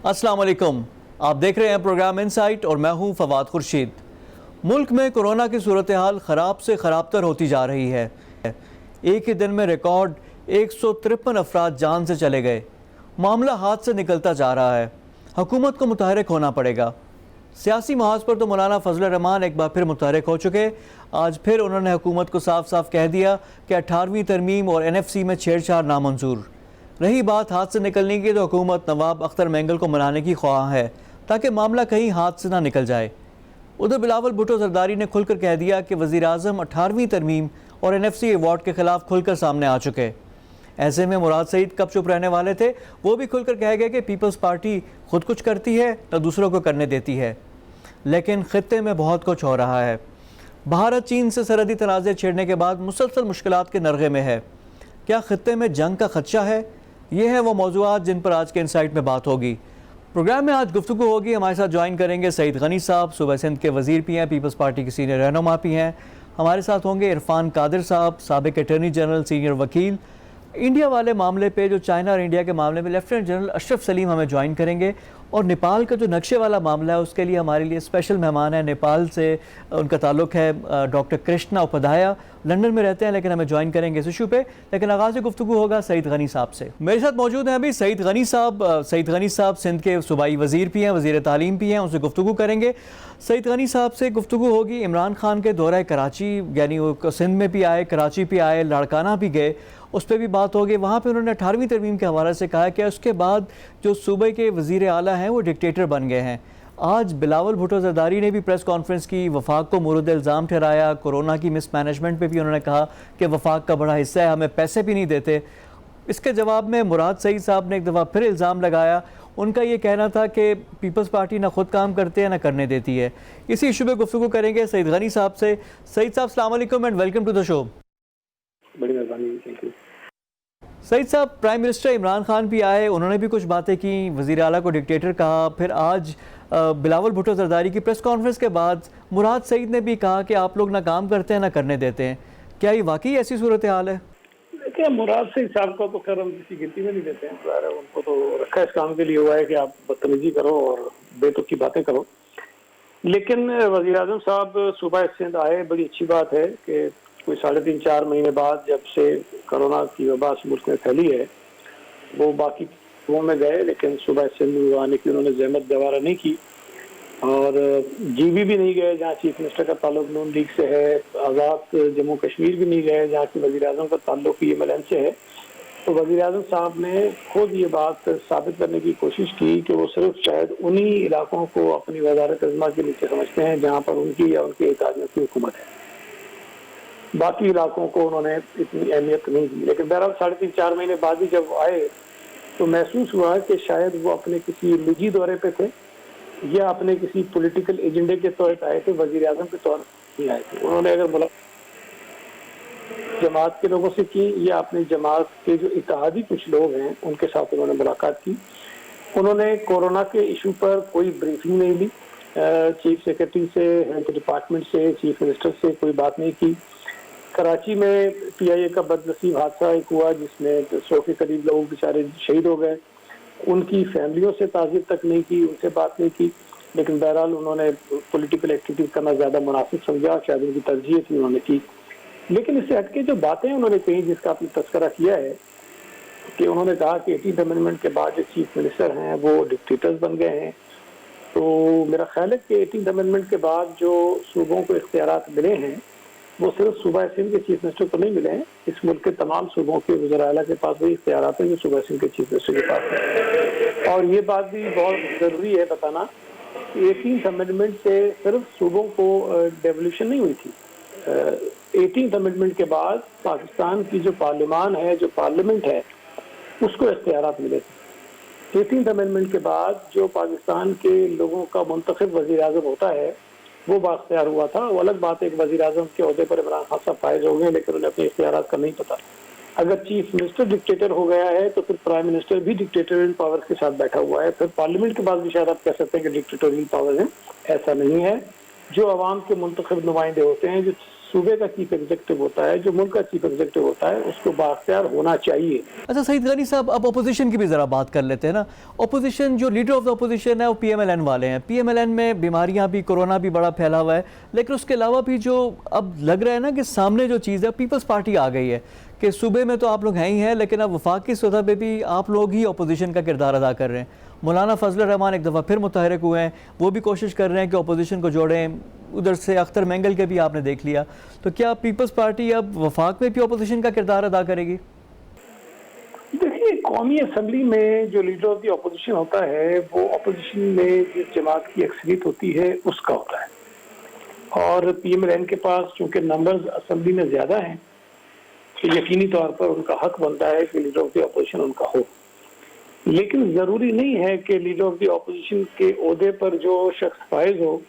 अस्सलाम वालेकुम, आप देख रहे हैं प्रोग्राम इनसाइट और मैं हूं फवाद खुर्शीद। मुल्क में कोरोना की सूरत हाल ख़राब से ख़राबतर होती जा रही है। एक ही दिन में रिकॉर्ड 153 अफराद जान से चले गए। मामला हाथ से निकलता जा रहा है। हुकूमत को मुतहरिक होना पड़ेगा। सियासी महाज पर तो मौलाना फजल रहमान एक बार फिर मुतहरिक हो चुके। आज फिर उन्होंने हुकूमत को साफ साफ कह दिया कि 18वीं तरमीम और NFC में छेड़छाड़ नामंजूर। रही बात हाथ से निकलने की, तो हुकूमत नवाब अख्तर मैंगल को मनाने की ख्वाह है ताकि मामला कहीं हाथ से ना निकल जाए। उधर बिलावल भुट्टो जरदारी ने खुलकर कह दिया कि वज़ीर आज़म 18वीं तरमीम और NFC अवार्ड के खिलाफ खुलकर सामने आ चुके। ऐसे में मुराद सईद कब चुप रहने वाले थे, वो भी खुलकर कह गए कि पीपल्स पार्टी खुद कुछ करती है न दूसरों को करने देती है। लेकिन खित्ते में बहुत कुछ हो रहा है। भारत चीन से सरहदी तनाज़े छेड़ने के बाद मुसलसल मुश्किलात के नरगे में है। क्या खित्ते में जंग का खदशा है? ये है वो मौज़ूआत जिन पर आज के इनसाइट में बात होगी। प्रोग्राम में आज गुफ्तगू होगी। हमारे साथ ज्वाइन करेंगे सईद गनी साहब, सूबा सिंध के वज़ीर भी हैं, पीपल्स पार्टी के सीनियर रहनुमा भी हैं। हमारे साथ होंगे इरफान कादिर साहब, साबिक अटॉर्नी जनरल, सीनियर वकील। इंडिया वाले मामले पे, जो चाइना और इंडिया के मामले में, लेफ्टिनेंट जनरल अशरफ सलीम हमें ज्वाइन करेंगे। और नेपाल का जो नक्शे वाला मामला है, उसके लिए हमारे लिए स्पेशल मेहमान है, नेपाल से उनका ताल्लुक है, डॉक्टर कृष्णा उपाध्याय, लंदन में रहते हैं लेकिन हमें ज्वाइन करेंगे इस इशू पे। लेकिन आगाज़ गुफ्तगू होगा सईद गनी साहब से। मेरे साथ मौजूद हैं अभी सईद गनी साहब। सईद गनी साहब सिंध के सूबाई वज़ीर भी हैं, वज़ीर तालीम भी हैं, उनसे गुफ्तगू करेंगे। सईद गनी साहब से गुफ्तगू होगी इमरान खान के दौरे कराची, यानी वो सिंध में भी आए, कराची भी आए, लाड़काना भी गए, उस पर भी बात होगी। वहाँ पे उन्होंने 18वीं तरमीम के हवाले से कहा कि उसके बाद जो सूबे के वज़ीर आला हैं वो डिक्टेटर बन गए हैं। आज बिलावल भुट्टो जरदारी ने भी प्रेस कॉन्फ्रेंस की, वफाक को मुर्द इल्ज़ाम ठहराया। कोरोना की मिसमैनेजमेंट पे भी उन्होंने कहा कि वफाक का बड़ा हिस्सा है, हमें पैसे भी नहीं देते। इसके जवाब में मुराद सईद साहब ने एक दफ़ा फिर इल्ज़ाम लगाया। उनका ये कहना था कि पीपल्स पार्टी ना खुद काम करते हैं ना करने देती है। इसी इशू पर गुफ्तगू करेंगे सईद गनी साहब से। सईद साहब अस्सलाम वालेकुम and welcome to the show. बड़ी मेहरबानी, थैंक यू। सईद साहब, प्राइम मिनिस्टर इमरान खान भी आए, उन्होंने भी कुछ बातें की, वज़ीर आला को डिक्टेटर कहा। फिर आज बिलावल भुट्टो जरदारी की प्रेस कॉन्फ्रेंस के बाद मुराद सईद ने भी कहा कि आप लोग ना काम करते हैं ना करने देते हैं। क्या ये वाकई ऐसी सूरत हाल है? देखिए, मुराद सईद साहब को तो खैर हम किसी गिनती में नहीं देते हैं। उनको तो रखा इस काम के लिए हुआ है कि आप बदतमीजी करो और बेतुकी बातें करो। लेकिन वज़ीर आज़म साहब सूबा सिंध आए, बड़ी अच्छी बात है कि कोई 3.5-4 महीने बाद जब से कोरोना की वबा मुल्क में फैली है, वो बाकी सूबों में गए लेकिन सूबा सिंध आने की उन्होंने जहमत गवारा नहीं की। और GB भी नहीं गए जहाँ चीफ मिनिस्टर का ताल्लुक नून लीग से है। आज़ाद जम्मू कश्मीर भी नहीं गए जहाँ की वज़ीर आज़म का ताल्लुक MLN से है। तो वज़ीर आज़म साहब ने खुद ये बात साबित करने की कोशिश की कि वो सिर्फ शायद उन्हीं इलाकों को अपनी वज़ारत अज़मा के नीचे समझते हैं जहाँ पर उनकी या उनके इत्तेहाद की हुकूमत है। बाकी इलाकों को उन्होंने इतनी अहमियत नहीं दी। लेकिन बहरहाल 3.5-4 महीने बाद ही जब आए तो महसूस हुआ कि शायद वो अपने किसी निजी दौरे पे थे या अपने किसी पॉलिटिकल एजेंडे के तहत आए थे, वज़ीर आज़म के तौर पर नहीं आए थे। उन्होंने अगर मुलाकात जमात के लोगों से की या अपनी जमात के जो इत्तेहादी कुछ लोग हैं उनके साथ उन्होंने मुलाकात की। उन्होंने कोरोना के इशू पर कोई ब्रीफिंग नहीं ली। चीफ सेक्रेटरी से, हेल्थ डिपार्टमेंट से, चीफ मिनिस्टर से कोई बात नहीं की। कराची में PIA का बदनसीब हादसा एक हुआ जिसमें 100 के करीब लोग बेचारे शहीद हो गए। उनकी फैमिलियों से ताज़ीब तक नहीं की, उनसे बात नहीं की। लेकिन बहरहाल उन्होंने पॉलिटिकल एक्टिविटीज करना ज़्यादा मुनासिब समझा, शायद उनकी तरजीह थी, उन्होंने की। लेकिन इससे हटके जो बातें उन्होंने कही, जिसका आपने तस्करा किया है कि उन्होंने कहा कि 18th अमेंडमेंट के बाद जो चीफ मिनिस्टर हैं वो डिक्टेटर्स बन गए हैं। तो मेरा ख्याल है कि 18th अमेंडमेंट के बाद जो सूबों को इख्तियारात मिले हैं वो सिर्फ सूबा सिंध के चीफ मिनिस्टर को नहीं मिले हैं। इस मुल्क के तमाम सूबों के वज़ीर आला के पास वही इख्तियारात हैं जो सूबा सिंध के चीफ मिनिस्टर के पास है। और ये बात भी बहुत ज़रूरी है बताना कि 18th अमेंडमेंट से सिर्फ सूबों को डेवोल्यूशन नहीं हुई थी। 18th अमेंडमेंट के बाद पाकिस्तान की जो पार्लियामान है, जो पार्लियामेंट है, उसको इख्तियारात मिले थे। 18th अमेंडमेंट के बाद जो पाकिस्तान के लोगों का मुंतखब वज़ीर आज़म होता है वो बाख्तियार हुआ था। वो अलग बात है कि वज़ीर आज़म के ओहदे पर इमरान खान साहब फायज हो गए लेकिन उन्हें अपने इख्तियारात का नहीं पता। अगर चीफ मिनिस्टर डिक्टेटर हो गया है तो फिर प्राइम मिनिस्टर भी डिक्टेटोरियल पावर्स के साथ बैठा हुआ है। फिर पार्लियामेंट के बाद भी शायद आप कह सकते हैं कि डिक्टेटोरियल पावर्स हैं। ऐसा नहीं है। जो अवाम के मुंतखब नुमाइंदे होते हैं, जो सूबे का चीफ एग्जीक्यूटिव होता है, जो मुल्क का चीफ एग्जीक्यूटिव होता है, उसको बाख्तियार होना चाहिए। अच्छा सईद गनी साहब, अब अपोजिशन की भी ज़रा बात कर लेते हैं ना। अपोजिशन, जो लीडर ऑफ द अपोजिशन है वो PMLN वाले हैं। PMLN में बीमारियां भी, कोरोना भी बड़ा फैला हुआ है, लेकिन उसके अलावा भी जो अब लग रहा है ना कि सामने जो चीज़ है, पीपल्स पार्टी आ गई है कि सूबे में तो आप लोग हैं ही हैं, लेकिन अब वफाक की सतह पे भी आप लोग ही अपोजिशन का किरदार अदा कर रहे हैं। मौलाना फजल रहमान एक दफ़ा फिर मुतहरिक हुए हैं, वो भी कोशिश कर रहे हैं कि अपोजिशन को जोड़ें। उधर से अख्तर मेंगल के भी आपने देख लिया। तो क्या पीपल्स पार्टी अब वफाक में भी अपोजिशन का किरदार अदा करेगी? देखिए, कौमी असम्बली में जो लीडर ऑफ द अपोजिशन होता है वो अपोजिशन में जिस जमात की अक्सरियत होती है उसका होता है, और PMLN के पास चूंकि नंबर्स असम्बली में ज्यादा हैं तो यकीनी तौर पर उनका हक बनता है कि लीडर ऑफ द अपोजिशन उनका हो। लेकिन जरूरी नहीं है कि लीडर ऑफ द अपोजिशन के ओहदे पर जो शख्स फाइज हो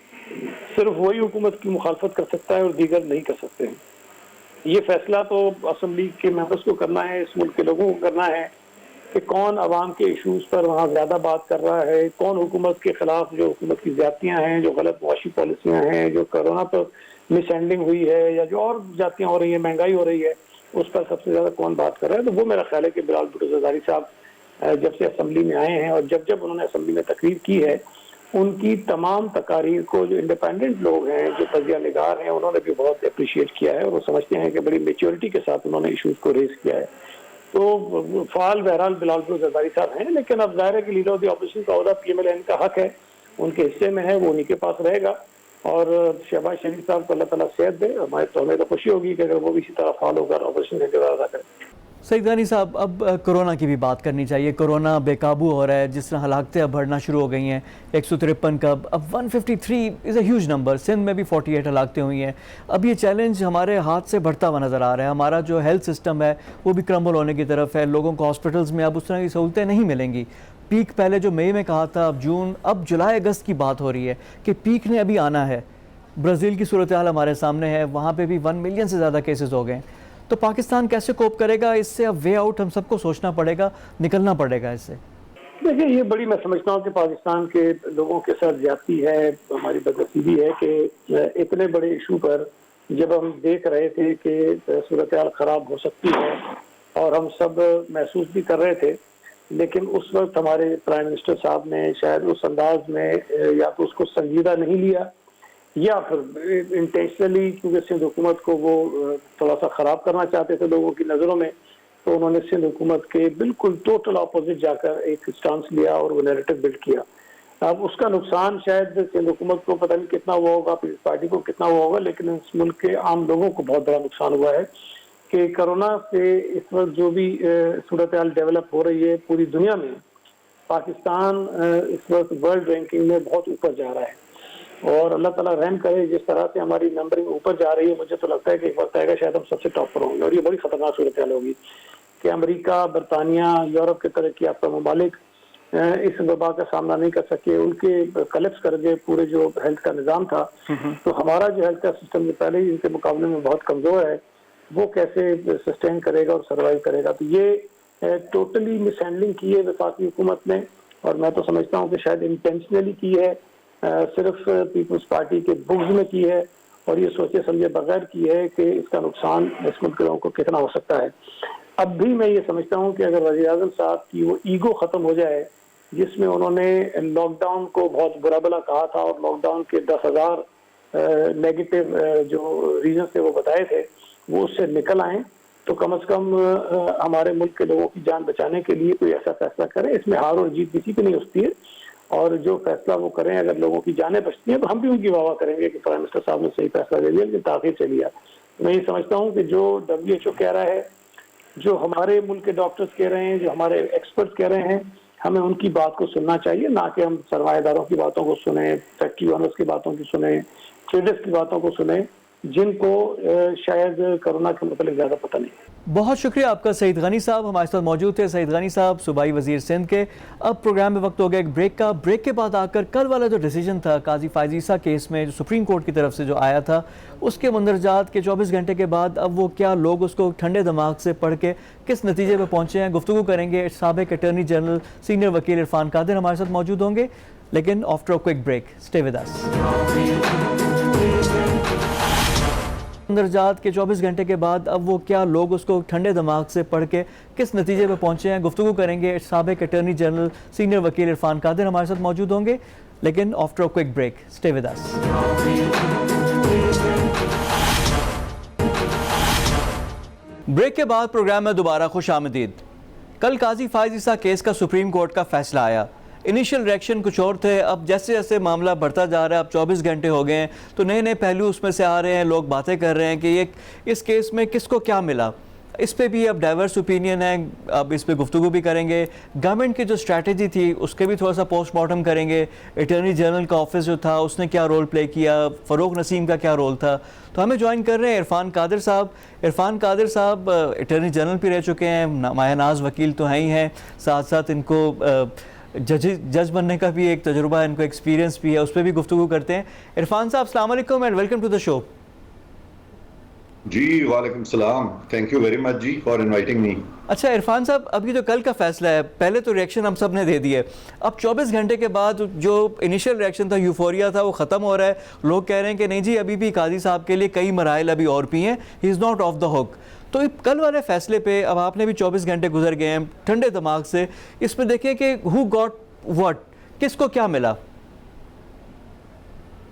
सिर्फ वही हुकूमत की मुखालफत कर सकता है और दीगर नहीं कर सकते हैं। ये फैसला तो असम्बली के मेंबर्स को करना है, इस मुल्क के लोगों को करना है कि कौन अवाम के इशूज पर वहाँ ज्यादा बात कर रहा है, कौन हुकूमत के खिलाफ जो हुकूमत की ज्यादतियाँ हैं, जो गलत मुआशी पॉलिसियाँ हैं, जो कोरोना पर मिसहैंडलिंग हुई है या जो और ज्यादतियाँ हो रही है, महंगाई हो रही है, उस पर सबसे ज्यादा कौन बात कर रहा है। तो वो मेरा ख्याल है कि बिलाल भुट्टो ज़रदारी साहब जब से असम्बली में आए हैं और जब उन्होंने असम्बली में तकरीर की है, उनकी तमाम तकारीर को जो इंडिपेंडेंट लोग हैं, जो तजिया निगार हैं, उन्होंने भी बहुत अप्रिशिएट किया है और वो समझते हैं कि बड़ी मेच्योरिटी के साथ उन्होंने इशूज को रेज किया है। तो फाल बहरहाल बिलाल भुट्टो ज़रदारी साहब हैं, लेकिन अब जाहिर है कि लीडर ऑफ द अपोजिशन का ओहदा PMLN का हक है, उनके हिस्से में है, वो उन्हीं के पास रहेगा। और शहबाज शरीफ साहब को अल्लाह ताला सेहत दे, हमें तो खुशी होगी कि अगर वो भी इसी तरह फाल होकर अपोजिशन का किरदार अदा करें। सईद गनी साहब, अब कोरोना की भी बात करनी चाहिए। कोरोना बेकाबू हो रहा है, जिस तरह हलाकतें अब बढ़ना शुरू हो गई हैं। 153 का अब 153 is a huge number. Sindh में भी 48 हलाकतें हुई हैं। अब ये चैलेंज हमारे हाथ से बढ़ता हुआ नज़र आ रहा है। हमारा जो हेल्थ सिस्टम है वो भी क्रम्बल होने की तरफ है। लोगों को हॉस्पिटल्स में अब उस तरह की सहूलतें नहीं मिलेंगी। पीक पहले जो मई में कहा था, अब जून, अब जुलाई अगस्त की बात हो रही है कि पीक ने अभी आना है। ब्राज़ील की सूरत हाल हमारे सामने है, वहाँ पर भी 1 मिलियन से ज़्यादा केसेस हो गए। तो पाकिस्तान कैसे कोप करेगा इससे? अब वे आउट हम सबको सोचना पड़ेगा, निकलना पड़ेगा इससे। देखिए, ये बड़ी मैं समझता हूँ कि पाकिस्तान के लोगों के साथ ज्यादती है, हमारी बदनसीबी है कि इतने बड़े इशू पर जब हम देख रहे थे कि सूरत हाल खराब हो सकती है और हम सब महसूस भी कर रहे थे, लेकिन उस वक्त हमारे प्राइम मिनिस्टर साहब ने शायद उस अंदाज में या तो उसको संजीदा नहीं लिया या फिर इंटेंशनली, क्योंकि सिंध हुकूमत को वो थोड़ा सा ख़राब करना चाहते थे लोगों की नज़रों में, तो उन्होंने सिंध हुकूमत के बिल्कुल टोटल अपोजिट जाकर एक स्टांस लिया और वो नैरेटिव बिल्ड किया। अब उसका नुकसान शायद सिंध हुकूमत को पता नहीं कितना हुआ होगा, पीपल्स पार्टी को कितना हुआ होगा, लेकिन इस मुल्क के आम लोगों को बहुत बड़ा नुकसान हुआ है कि कोरोना से इस वक्त जो भी सूरत हाल डेवलप हो रही है पूरी दुनिया में, पाकिस्तान इस वक्त वर्ल्ड रैंकिंग में बहुत ऊपर जा रहा है। और अल्लाह ताला रहम करे, जिस तरह से हमारी नंबरिंग ऊपर जा रही है, मुझे तो लगता है कि एक वक्त आएगा शायद हम सबसे टॉप पर होंगे और ये बड़ी खतरनाक सूरत हाल होगी कि अमेरिका, बरतानिया, यूरोप के तरक्की याफ्ता ममालिक इस वबा का सामना नहीं कर सके, उनके कलेप्स कर गए पूरे जो हेल्थ का निज़ाम था। तो हमारा जो हेल्थ का सिस्टम जो पहले ही इनके मुकाबले में बहुत कमज़ोर है, वो कैसे सस्टेन करेगा और सर्वाइव करेगा। तो ये टोटली मिसहैंडलिंग की है वफाकी हुकूमत ने, और मैं तो समझता हूँ कि शायद इंटेंशनली की है, सिर्फ पीपल्स पार्टी के बुग्ज में की है और ये सोचे समझे बगैर की है कि इसका नुकसान इस मुल्क के लोगों को कितना हो सकता है। अब भी मैं ये समझता हूँ कि अगर वज़ीर-ए-आज़म साहब की वो ईगो ख़त्म हो जाए जिसमें उन्होंने लॉकडाउन को बहुत बुरा भला कहा था और लॉकडाउन के 10,000 नेगेटिव जो रीजन थे वो बताए थे, वो उससे निकल आए तो कम से कम हमारे मुल्क के लोगों की जान बचाने के लिए कोई ऐसा फैसला करें। इसमें हार और जीत किसी की नहीं होती है, और जो फैसला वो करें, अगर लोगों की जानें बचती हैं तो हम भी उनकी वाह करेंगे कि प्राइम मिनिस्टर साहब ने सही फैसला ले लिया, लेकिन ताख़ीर से लिया। मैं ये समझता हूँ कि जो WHO कह रहा है, जो हमारे मुल्क के डॉक्टर्स कह रहे हैं, जो हमारे एक्सपर्ट्स कह रहे हैं, हमें उनकी बात को सुनना चाहिए, ना कि हम सरमाएदारों की बातों को सुने, फैक्ट्री ओनर्स की बातों की सुने, ट्रेडर्स की बातों को सुने, जिनको शायद कोरोना के मतलब ज़्यादा पता नहीं। बहुत शुक्रिया आपका सईद गनी साहब, हमारे साथ मौजूद थे। सईद गनी साहब सूबाई वजीर सिंध के। अब प्रोग्राम में वक्त हो गया एक ब्रेक का। ब्रेक के बाद आकर कल वाला जो डिसीजन था काजी फ़ाइज़ ईसा केस में, जो सुप्रीम कोर्ट की तरफ से जो आया था, उसके मंदरजात के 24 घंटे के बाद अब वो क्या लोग उसको ठंडे दिमाग से पढ़ के किस नतीजे पर पहुँचे हैं, गुफ्तगू करेंगे। साबिक अटॉर्नी जनरल सीनियर वकील इरफान कादिर हमारे साथ मौजूद होंगे, लेकिन after a quick break. Stay with us. मंदरजात के 24 घंटे के बाद अब वो क्या लोग उसको ठंडे दिमाग से पढ़ के किस नतीजे पे पहुंचे हैं, गुफ्तगू करेंगे। साबिक अटॉर्नी जनरल सीनियर वकील इरफान कादिर हमारे साथ मौजूद होंगे, लेकिन after a quick break stay with us. Break के बाद प्रोग्राम में दोबारा खुश आमदीद। कल काजी फायज ईसा केस का सुप्रीम कोर्ट का फैसला आया। इनिशियल रिएक्शन कुछ और थे, अब जैसे जैसे मामला बढ़ता जा रहा है, अब 24 घंटे हो गए हैं तो नए नए पहलू उसमें से आ रहे हैं, लोग बातें कर रहे हैं कि ये इस केस में किसको क्या मिला। इस पे भी अब डाइवर्स ओपिनियन है, अब इस पे गुफ्तगू भी करेंगे। गवर्नमेंट की जो स्ट्रैटेजी थी उसके भी थोड़ा सा पोस्टमार्टम करेंगे। अटॉर्नी जनरल का ऑफिस जो था उसने क्या रोल प्ले किया, फ़रूक नसीम का क्या रोल था। तो हमें ज्वाइन कर रहे हैं इरफान कादिर साहब। इरफान कादिर साहब अटॉर्नी जनरल भी रह चुके हैं, मायानाज वकील तो हैं ही हैं, साथ साथ इनको जज बनने का भी एक तजुर्बा है, इनको एक्सपीरियंस भी है, उस पर भी गुफ्तगू करते हैं। इरफान साहब अस्सलाम वालेकुम and welcome to the show. जी वालेकुम सलाम, थैंक यू वेरी मच जी फॉर इनवाइटिंग मी। अच्छा इरफान साहब, अभी जो कल का फैसला है, पहले तो रिएक्शन हम सब ने दे दिए, अब 24 घंटे के बाद जो इनिशियल रिएक्शन था, यूफोरिया था, वो ख़त्म हो रहा है। लोग कह रहे हैं कि नहीं जी अभी भी काजी साहब के लिए कई मराइल अभी और भी हैं, he is not of the hook. तो कल वाले फैसले पे अब आपने भी 24 घंटे गुजर गए हैं ठंडे दिमाग से, इसमें देखिए कि हु गॉट व्हाट, किसको क्या मिला।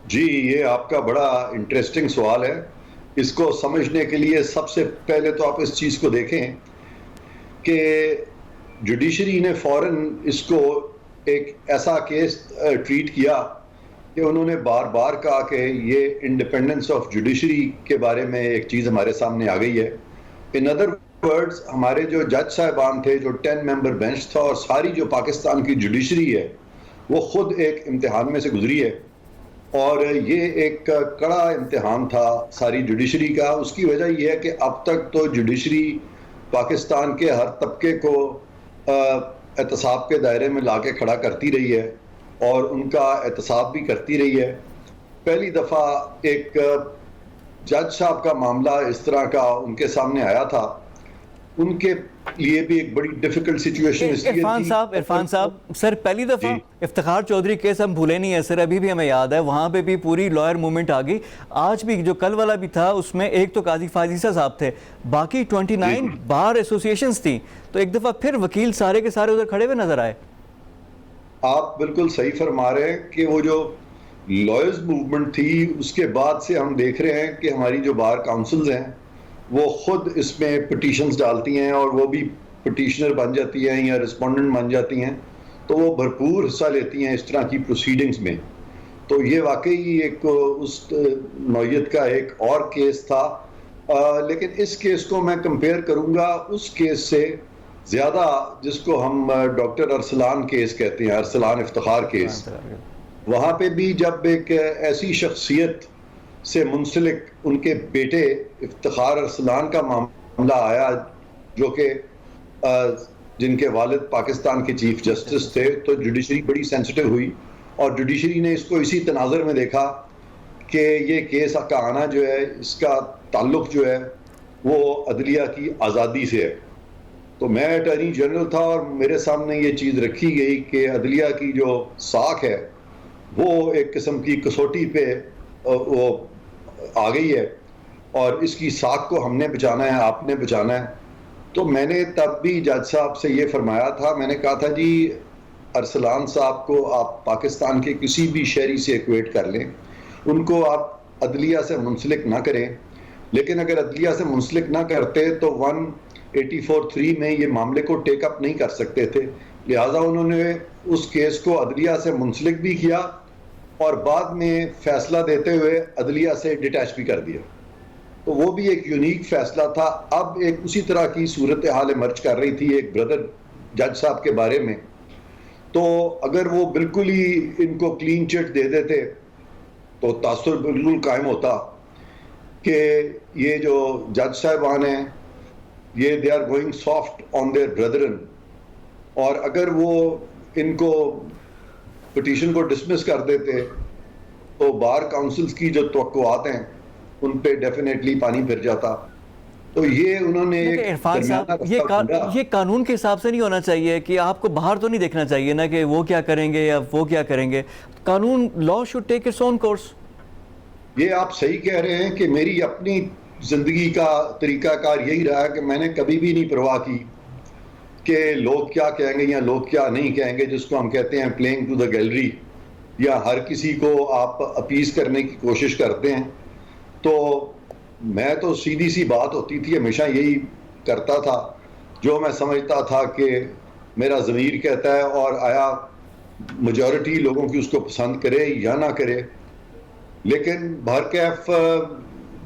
जी ये आपका बड़ा इंटरेस्टिंग सवाल है। इसको समझने के लिए सबसे पहले तो आप इस चीज़ को देखें कि जुडिशरी ने फ़ौरन इसको एक ऐसा केस ट्रीट किया कि उन्होंने बार बार कहा कि ये इंडिपेंडेंस ऑफ जुडिशरी के बारे में एक चीज़ हमारे सामने आ गई है। इन अदर वर्ड्स, हमारे जो जज साहिबान थे, जो 10 मेंबर बेंच था और सारी जो पाकिस्तान की जुडिशरी है, वो खुद एक इम्तिहान में से गुजरी है और ये एक कड़ा इम्तिहान था सारी जुडिशरी का। उसकी वजह यह है कि अब तक तो जुडिशरी पाकिस्तान के हर तबके को एहतसाब के दायरे में ला के खड़ा करती रही है और उनका एहतसाब भी करती रही है। पहली दफ़ा एक जज साहब का मामला इस तरह का उनके सामने आया था, उनके लिए भी एक बड़ी डिफिकल्ट सिचुएशन इरफान साहब सर, पहली दफ़ा इफ्तिखार चौधरी केस हम भूले नहीं है सर, अभी भी हमें याद है, वहाँ पे भी पूरी लॉयर मूवमेंट आ गई। आज भी जो कल वाला भी था उसमें एक तो काजी फायज ईसा साहब थे, बाकी 29 बार एसोसिएशंस थी, तो एक दफ़ा फिर वकील सारे के सारे उधर खड़े हुए नजर आए। आप बिल्कुल सही फरमा रहे हैं कि वो जो लॉयर्स मूवमेंट थी उसके बाद से हम देख रहे हैं कि हमारी जो बार काउंसिल्स हैं वो खुद इसमें पिटीशंस डालती हैं और वो भी पिटीशनर बन जाती हैं या रिस्पोंडेंट बन जाती हैं, तो वो भरपूर हिस्सा लेती हैं इस तरह की प्रोसीडिंग्स में। तो ये वाकई एक उस नौयत का एक और केस था, लेकिन इस केस को मैं कंपेयर करूंगा उस केस से ज़्यादा जिसको हम डॉक्टर अरसलान केस कहते हैं, अरसलान इफ्तिखार केस। वहाँ पे भी जब एक ऐसी शख्सियत से मुंसलिक उनके बेटे इफ्तिखार अरसलान का मामला आया जो कि जिनके वालिद पाकिस्तान के चीफ जस्टिस थे, तो जुडिशरी बड़ी सेंसिटिव हुई और जुडिशरी ने इसको इसी तनाज़ुर में देखा कि ये केस का आना जो है, इसका ताल्लुक़ जो है वो अदलिया की आज़ादी से है। तो मैं अटॉर्नी जनरल था और मेरे सामने ये चीज़ रखी गई कि अदलिया की जो साख है वो एक किस्म की कसौटी पे वो आ गई है और इसकी साख को हमने बचाना है, आपने बचाना है। तो मैंने तब भी जज साहब से ये फरमाया था, मैंने कहा था जी अरसलान साहब को आप पाकिस्तान के किसी भी शहरी से इक्वेट कर लें, उनको आप अदलिया से मुंसलिक ना करें, लेकिन अगर अदलिया से मुंसलिक ना करते तो 184(3) में ये मामले को टेकअप नहीं कर सकते थे। लिहाजा उन्होंने उस केस को अदलिया से मुंसलिक भी किया और बाद में फैसला देते हुए अदलिया से डिटैच भी कर दिया। तो वो भी एक यूनिक फैसला था। अब एक उसी तरह की सूरत हाल इमर्ज कर रही थी एक ब्रदर जज साहब के बारे में, तो अगर वो बिल्कुल ही इनको क्लीन चिट दे देते तो तासुर बिल्कुल कायम होता कि ये जो जज साहबान हैं ये they are going soft on their brethren, और अगर वो इनको पिटीशन को डिसमिस कर देते तो बार काउंसिल्स की जो तवक्कुआत हैं उन पे डेफिनेटली पानी फिर जाता। तो ये उन्होंने इरफान साहब ये कानून के हिसाब से नहीं होना चाहिए कि आपको बाहर तो नहीं देखना चाहिए ना कि वो क्या करेंगे या वो क्या करेंगे। कानून, law should take its own course. ये आप सही कह रहे हैं कि मेरी अपनी ज़िंदगी का तरीक़ाकार यही रहा कि मैंने कभी भी नहीं परवाह की कि लोग क्या कहेंगे या लोग क्या नहीं कहेंगे, जिसको हम कहते हैं प्लेइंग टू द गैलरी, या हर किसी को आप अपीज़ करने की कोशिश करते हैं। तो मैं तो सीधी सी बात होती थी, हमेशा यही करता था जो मैं समझता था कि मेरा ज़मीर कहता है, और आया मेजॉरिटी लोगों की उसको पसंद करे या ना करे। लेकिन बहरकैफ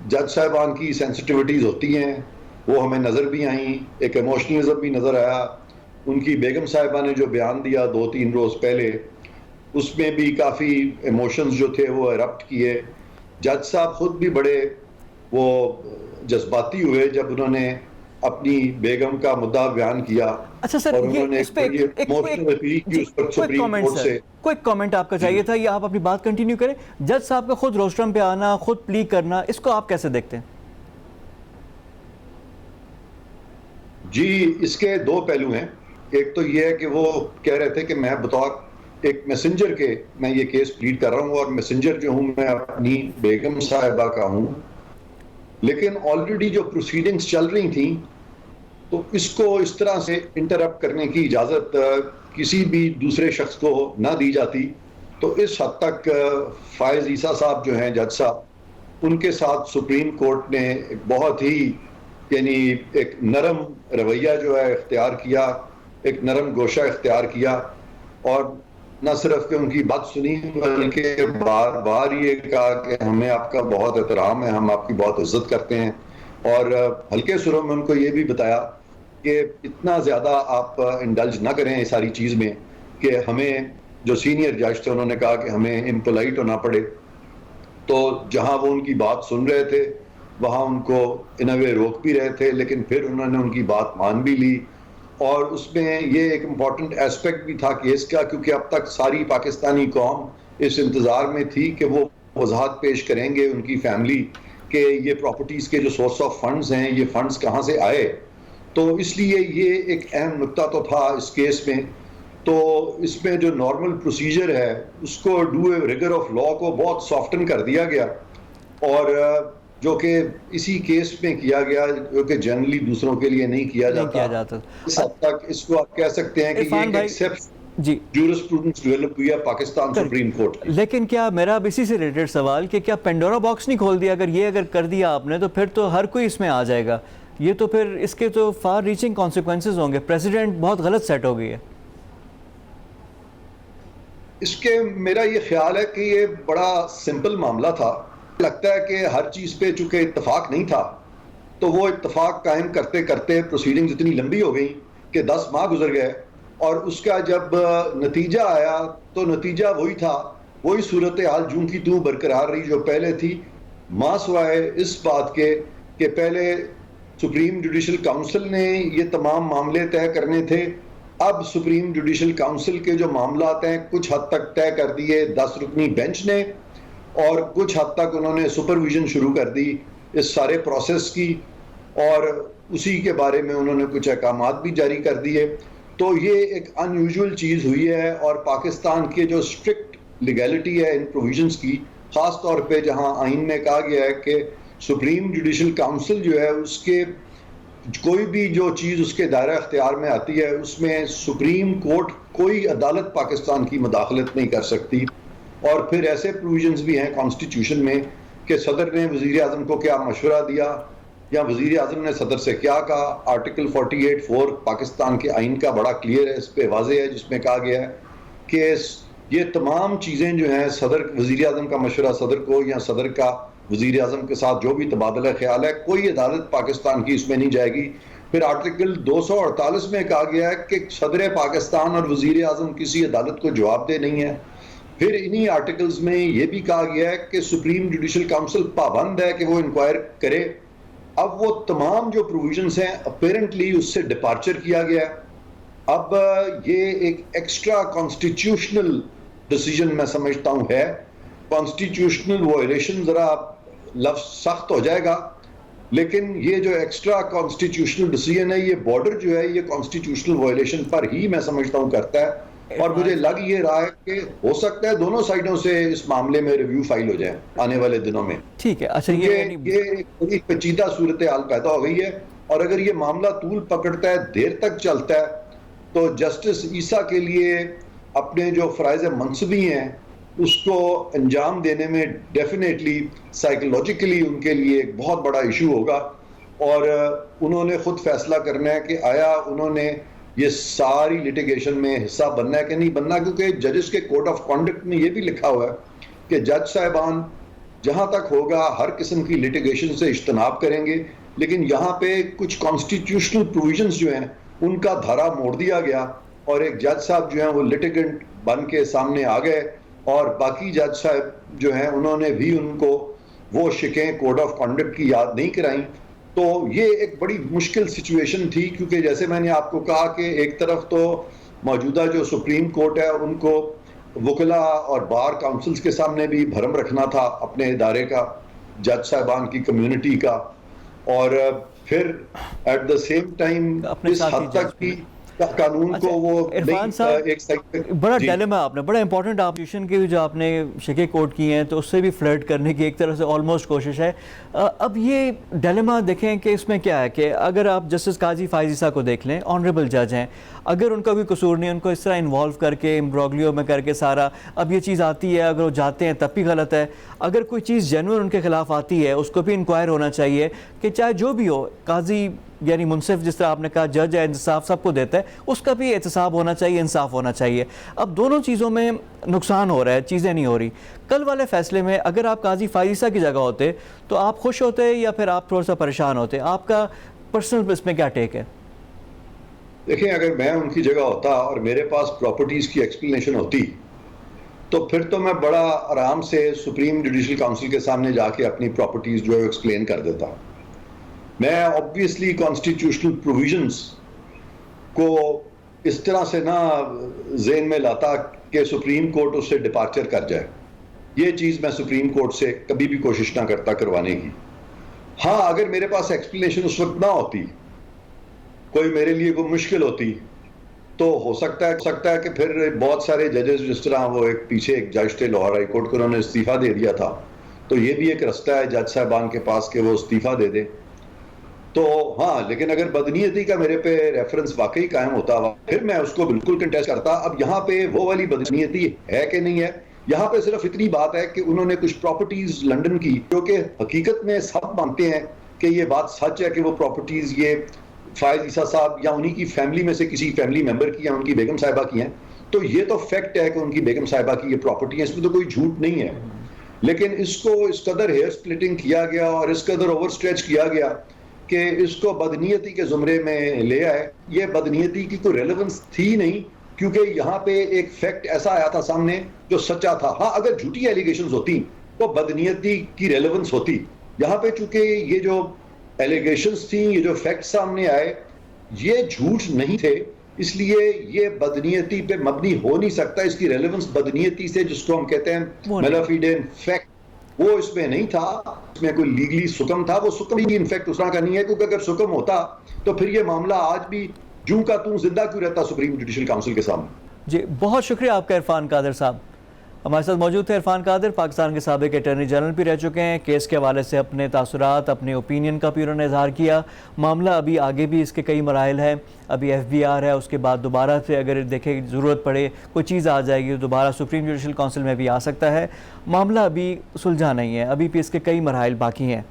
जज साहिबान की सेंसिटिविटीज़ होती हैं, वो हमें नज़र भी आई, एक इमोशनलिज्म भी नज़र आया। उनकी बेगम साहिबा ने जो बयान दिया 2-3 रोज़ पहले, उसमें भी काफ़ी इमोशंस जो थे वो एरप्ट किए। जज साहब खुद भी बड़े वो जज्बाती हुए जब उन्होंने अपनी बेगम का मुद्दा बयान किया। अच्छा सर, और ये उन्होंने इस पे एक quick comment sir, quick comment आपका चाहिए था, या आप अपनी बात कंटिन्यू करें। जज साहब का खुद रोस्ट्रम पे आना, खुद प्ली करना, इसको आप कैसे देखते हैं? जी, इसके दो पहलू हैं। एक तो ये है कि वो कह रहे थे कि मैं बतौर एक मैसेंजर के मैं ये केस प्लीड कर रहा हूँ, और मैसेंजर जो हूँ मैं अपनी बेगम साहिबा का हूँ। लेकिन ऑलरेडी जो प्रोसीडिंग्स चल रही थी, तो इसको इस तरह से इंटरप्ट करने की इजाज़त किसी भी दूसरे शख्स को ना दी जाती। तो इस हद तक फायज़ ईसा साहब जो हैं जज साहब, उनके साथ सुप्रीम कोर्ट ने एक बहुत ही यानी एक नरम रवैया जो है इख्तियार किया, एक नरम गोशा इख्तियार किया, और न सिर्फ कि उनकी बात सुनी बल्कि बार बार ये कहा कि हमें आपका बहुत एहतराम है, हम आपकी बहुत इज्जत करते हैं। और हल्के सुरों में उनको ये भी बताया कि इतना ज़्यादा आप इंडल्ज ना करें इस सारी चीज़ में कि हमें, जो सीनियर जज थे उन्होंने कहा कि हमें इम्पोलाइट होना पड़े। तो जहाँ वो उनकी बात सुन रहे थे वहाँ उनको इन अ वे रोक भी रहे थे, लेकिन फिर उन्होंने उनकी बात मान भी ली। और उसमें ये एक इम्पॉर्टेंट एस्पेक्ट भी था केस का, क्योंकि अब तक सारी पाकिस्तानी कौम इस इंतज़ार में थी कि वो वजाहत पेश करेंगे उनकी फैमिली कि ये प्रॉपर्टीज़ के जो सोर्स ऑफ फंड्स हैं, ये फंड्स कहाँ से आए। तो इसलिए ये एक अहम नुक्ता तो था इस केस में। तो इसमें जो नॉर्मल प्रोसीजर है उसको due a rigour of law को बहुत सॉफ्टन कर दिया गया, और जो कि इसी केस में किया गया, जो कि जनरली दूसरों के लिए नहीं किया जाता। इस हद तक इसको आप कह सकते हैं कि ये एक एक्सेप्शन जी जूरिस्प्रूडेंस डेवलप हुई है पाकिस्तान सुप्रीम कोर्ट की। लेकिन क्या, मेरा अब इसी से रिलेटेड सवाल कि क्या पेंडोरा बॉक्स नहीं खोल दिया? अगर कर दिया आपने तो फिर तो हर कोई इसमें आ जाएगा। ये तो फिर इसके तो फार रीचिंग कॉन्सिक्वेंसेस होंगे। प्रेसिडेंट बहुत गलत सेट हो गई है इसके। मेरा ये ख्याल है कि ये बड़ा सिंपल मामला था। लगता है कि हर चीज़ पे चूंकि इत्तेफाक नहीं था, तो वो इत्तेफाक कायम करते करते प्रोसीडिंग्स इतनी लंबी हो गई कि 10 माह गुजर गए, और उसका जब नतीजा आया तो नतीजा वही था, वही सूरत हाल जूं की तूं बरकरार रही जो पहले थी, मां सिवाय इस बात के कि पहले सुप्रीम जुडिशल काउंसिल ने ये तमाम मामले तय करने थे। अब सुप्रीम जुडिशल काउंसिल के जो मामलात हैं कुछ हद तक तय कर दिए 10 रुकनी बेंच ने, और कुछ हद तक उन्होंने सुपरविजन शुरू कर दी इस सारे प्रोसेस की, और उसी के बारे में उन्होंने कुछ अहकामात भी जारी कर दिए। तो ये एक अनयूजुअल चीज़ हुई है, और पाकिस्तान के जो स्ट्रिक्ट लीगैलिटी है इन प्रोविजंस की, ख़ास तौर पे जहां आइन में कहा गया है कि सुप्रीम जुडिशल काउंसिल जो है उसके कोई भी जो चीज़ उसके दायरा इख्तियार में आती है उसमें सुप्रीम कोर्ट कोई अदालत पाकिस्तान की मुदाखलत नहीं कर सकती। और फिर ऐसे प्रोविजंस भी हैं कॉन्स्टिट्यूशन में कि सदर ने वज़ीर आज़म को क्या मशवरा दिया, या वज़ीर आज़म ने सदर से क्या कहा। आर्टिकल 48(4) पाकिस्तान के आइन का बड़ा क्लियर है, इस पे वाज़ेह है, जिसमें कहा गया है कि ये तमाम चीज़ें जो हैं सदर, वज़ीर आज़म का मशवरा सदर को, या सदर का वज़ीर आज़म के साथ जो भी तबादला ख्याल है, कोई अदालत पाकिस्तान की इसमें नहीं जाएगी। फिर आर्टिकल 248 में कहा गया है कि सदर पाकिस्तान और वज़ीर आज़म किसी अदालत को जवाबदेह नहीं है। फिर इन्हीं आर्टिकल्स में ये भी कहा गया है कि सुप्रीम जुडिशल काउंसिल पाबंद है कि वो इंक्वायर करे। अब वो तमाम जो प्रोविजंस हैं अपेरेंटली उससे डिपार्चर किया गया। अब ये एक एक्स्ट्रा कॉन्स्टिट्यूशनल डिसीजन मैं समझता हूँ है। कॉन्स्टिट्यूशनल वायलेशन ज़रा लफ्ज़ सख्त हो जाएगा, लेकिन ये जो एक्स्ट्रा कॉन्स्टिट्यूशनल डिसीजन है, ये बॉर्डर जो है ये कॉन्स्टिट्यूशनल वायलेशन पर ही मैं समझता हूँ करता है। और मुझे लग ये रहा है कि हो सकता है दोनों साइडों से इस मामले में रिव्यू फाइल हो जाए आने वाले दिनों में। ठीक है, अच्छा ये एक पेचीदा सूरत हाल पैदा हो गई है, और अगर ये मामला तूल पकड़ता है, देर तक चलता है, तो जस्टिस ईसा के लिए अपने जो फ़राइज़ मनसबी हैं उसको अंजाम देने में डेफिनेटली साइकोलॉजिकली उनके लिए एक बहुत बड़ा इशू होगा। और उन्होंने खुद फैसला करना है कि आया उन्होंने ये सारी लिटिगेशन में हिस्सा बनना है कि नहीं बनना, क्योंकि जजेस के कोड ऑफ कॉन्डक्ट में ये भी लिखा हुआ है कि जज साहिबान जहां तक होगा हर किस्म की लिटिगेशन से इज्तनाब करेंगे, लेकिन यहाँ पे कुछ कॉन्स्टिट्यूशनल प्रोविजंस जो हैं उनका धारा मोड़ दिया गया, और एक जज साहब जो हैं वो लिटिगेंट बन के सामने आ गए, और बाकी जज साहब जो हैं उन्होंने भी उनको वो शिकें कोड ऑफ कॉन्डक्ट की याद नहीं कराई। तो ये एक बड़ी मुश्किल सिचुएशन थी, क्योंकि जैसे मैंने आपको कहा कि एक तरफ तो मौजूदा जो सुप्रीम कोर्ट है उनको वकला और बार काउंसिल्स के सामने भी भरम रखना था अपने इदारे का, जज साहबान की कम्युनिटी का, और फिर एट द सेम टाइम इस हद तक की कानून को वो इरफान साहब एक साइड बड़ा डायलेमा आपने, बड़ा इंपॉर्टेंट ऑप्शन की जो आपने शिके कोर्ट की हैं तो उससे भी फ्लर्ट करने की एक तरह से ऑलमोस्ट कोशिश है। अब ये डायलेमा देखें कि इसमें क्या है कि अगर आप जस्टिस काजी फायज ईसा को देख लें, ऑनरेबल जज हैं, अगर उनका कोई कसूर नहीं, उनको इस तरह इन्वॉल्व करके इम्ब्रोग्लियो में करके सारा, अब ये चीज़ आती है, अगर वो जाते हैं तब भी गलत है, अगर कोई चीज़ जेन्युइन उनके खिलाफ आती है उसको भी इंक्वायर होना चाहिए कि चाहे जो भी हो, काजी यानी मुनसिफ जिस तरह आपने कहा जज है, इंसाफ सबको देता है, उसका भी एहतसाब होना चाहिए, इंसाफ होना चाहिए। अब दोनों चीज़ों में नुकसान हो रहा है, चीज़ें नहीं हो रही। कल वाले फैसले में अगर आप काजी फायज ईसा की जगह होते तो आप खुश होते या फिर आप थोड़ा सा परेशान होते? आपका पर्सनल इसमें क्या टेक है? देखिए, अगर मैं उनकी जगह होता और मेरे पास प्रॉपर्टीज की एक्सप्लेनेशन होती तो फिर तो मैं बड़ा आराम से सुप्रीम जुडिशल काउंसिल के सामने जाके अपनी प्रॉपर्टीज जो है एक्सप्लेन कर देता। मैं ऑब्वियसली कॉन्स्टिट्यूशनल प्रोविजंस को इस तरह से ना ज़हन में लाता कि सुप्रीम कोर्ट उससे डिपार्चर कर जाए। ये चीज़ मैं सुप्रीम कोर्ट से कभी भी कोशिश ना करता करवाने की। हाँ, अगर मेरे पास एक्सप्लेनेशन उस वक्त ना होती, कोई मेरे लिए कोई मुश्किल होती, तो हो सकता है कि फिर बहुत सारे जजेस, जिस तरह वो एक पीछे एक जज थे लाहौर हाई कोर्ट को, उन्होंने इस्तीफ़ा दे दिया था, तो ये भी एक रास्ता है जज साहबान के पास कि वो इस्तीफ़ा दे दें। तो हाँ, लेकिन अगर बदनीयती का मेरे पे रेफरेंस वाकई कायम होता फिर मैं उसको बिल्कुल कंटेस्ट करता। अब यहाँ पे वो वाली बदनीयती है कि नहीं है, यहाँ पे सिर्फ इतनी बात है कि उन्होंने कुछ प्रॉपर्टीज लंदन की, जो कि हकीकत में सब मानते हैं कि ये बात सच है कि वो प्रॉपर्टीज ये फायज ईसा साहब या उन्हीं की फैमिली में से किसी फैमिली मेंबर की या उनकी बेगम साहिबा की हैं, तो ये तो फैक्ट है कि उनकी बेगम साहिबा की ये प्रॉपर्टी है, इसमें तो कोई झूठ नहीं है। लेकिन इसको इस कदर हेयर स्प्लिटिंग किया गया और इस कदर ओवर स्ट्रेच किया गया कि इसको बदनीयती के जुमरे में ले आए। ये बदनीयती की कोई रेलेवेंस थी नहीं, क्योंकि यहाँ पे एक फैक्ट ऐसा आया था सामने जो सच्चा था। हाँ, अगर झूठी एलिगेशंस होती तो बदनीयती की रेलेवेंस होती। यहाँ पे चूंकि ये जो एलिगेशंस थी, ये जो फैक्ट सामने आए, ये झूठ नहीं थे, इसलिए ये बदनीयती पे मबनी हो नहीं सकता। इसकी रेलेवेंस बदनीयती से, जिसको हम कहते हैं मेलाफिडेन फैक्ट, वो इसमें नहीं था। इसमें कोई लीगली सुकम था, वो सुकम भी इनफैक्ट उस तरह का नहीं है, क्योंकि अगर सुकम होता तो फिर ये मामला आज भी जूं का तूं जिंदा क्यों रहता सुप्रीम जुडिशल काउंसिल के सामने। जी, बहुत शुक्रिया आपका इरफान कादिर साहब। हमारे साथ मौजूद थे इरफान कादिर, पाकिस्तान के साबिक अटॉर्नी जनरल भी रह चुके हैं। केस के हवाले से अपने तासुरात, अपने ओपिनियन का भी उन्होंने इजहार किया। मामला अभी आगे भी इसके कई मराइल हैं। अभी FBR है, उसके बाद दोबारा से अगर देखें ज़रूरत पड़े कोई चीज़ आ जाएगी तो दोबारा सुप्रीम जुडिशल काउंसिल में भी आ सकता है। मामला अभी सुलझा नहीं है, अभी भी इसके कई मराइल बाकी हैं।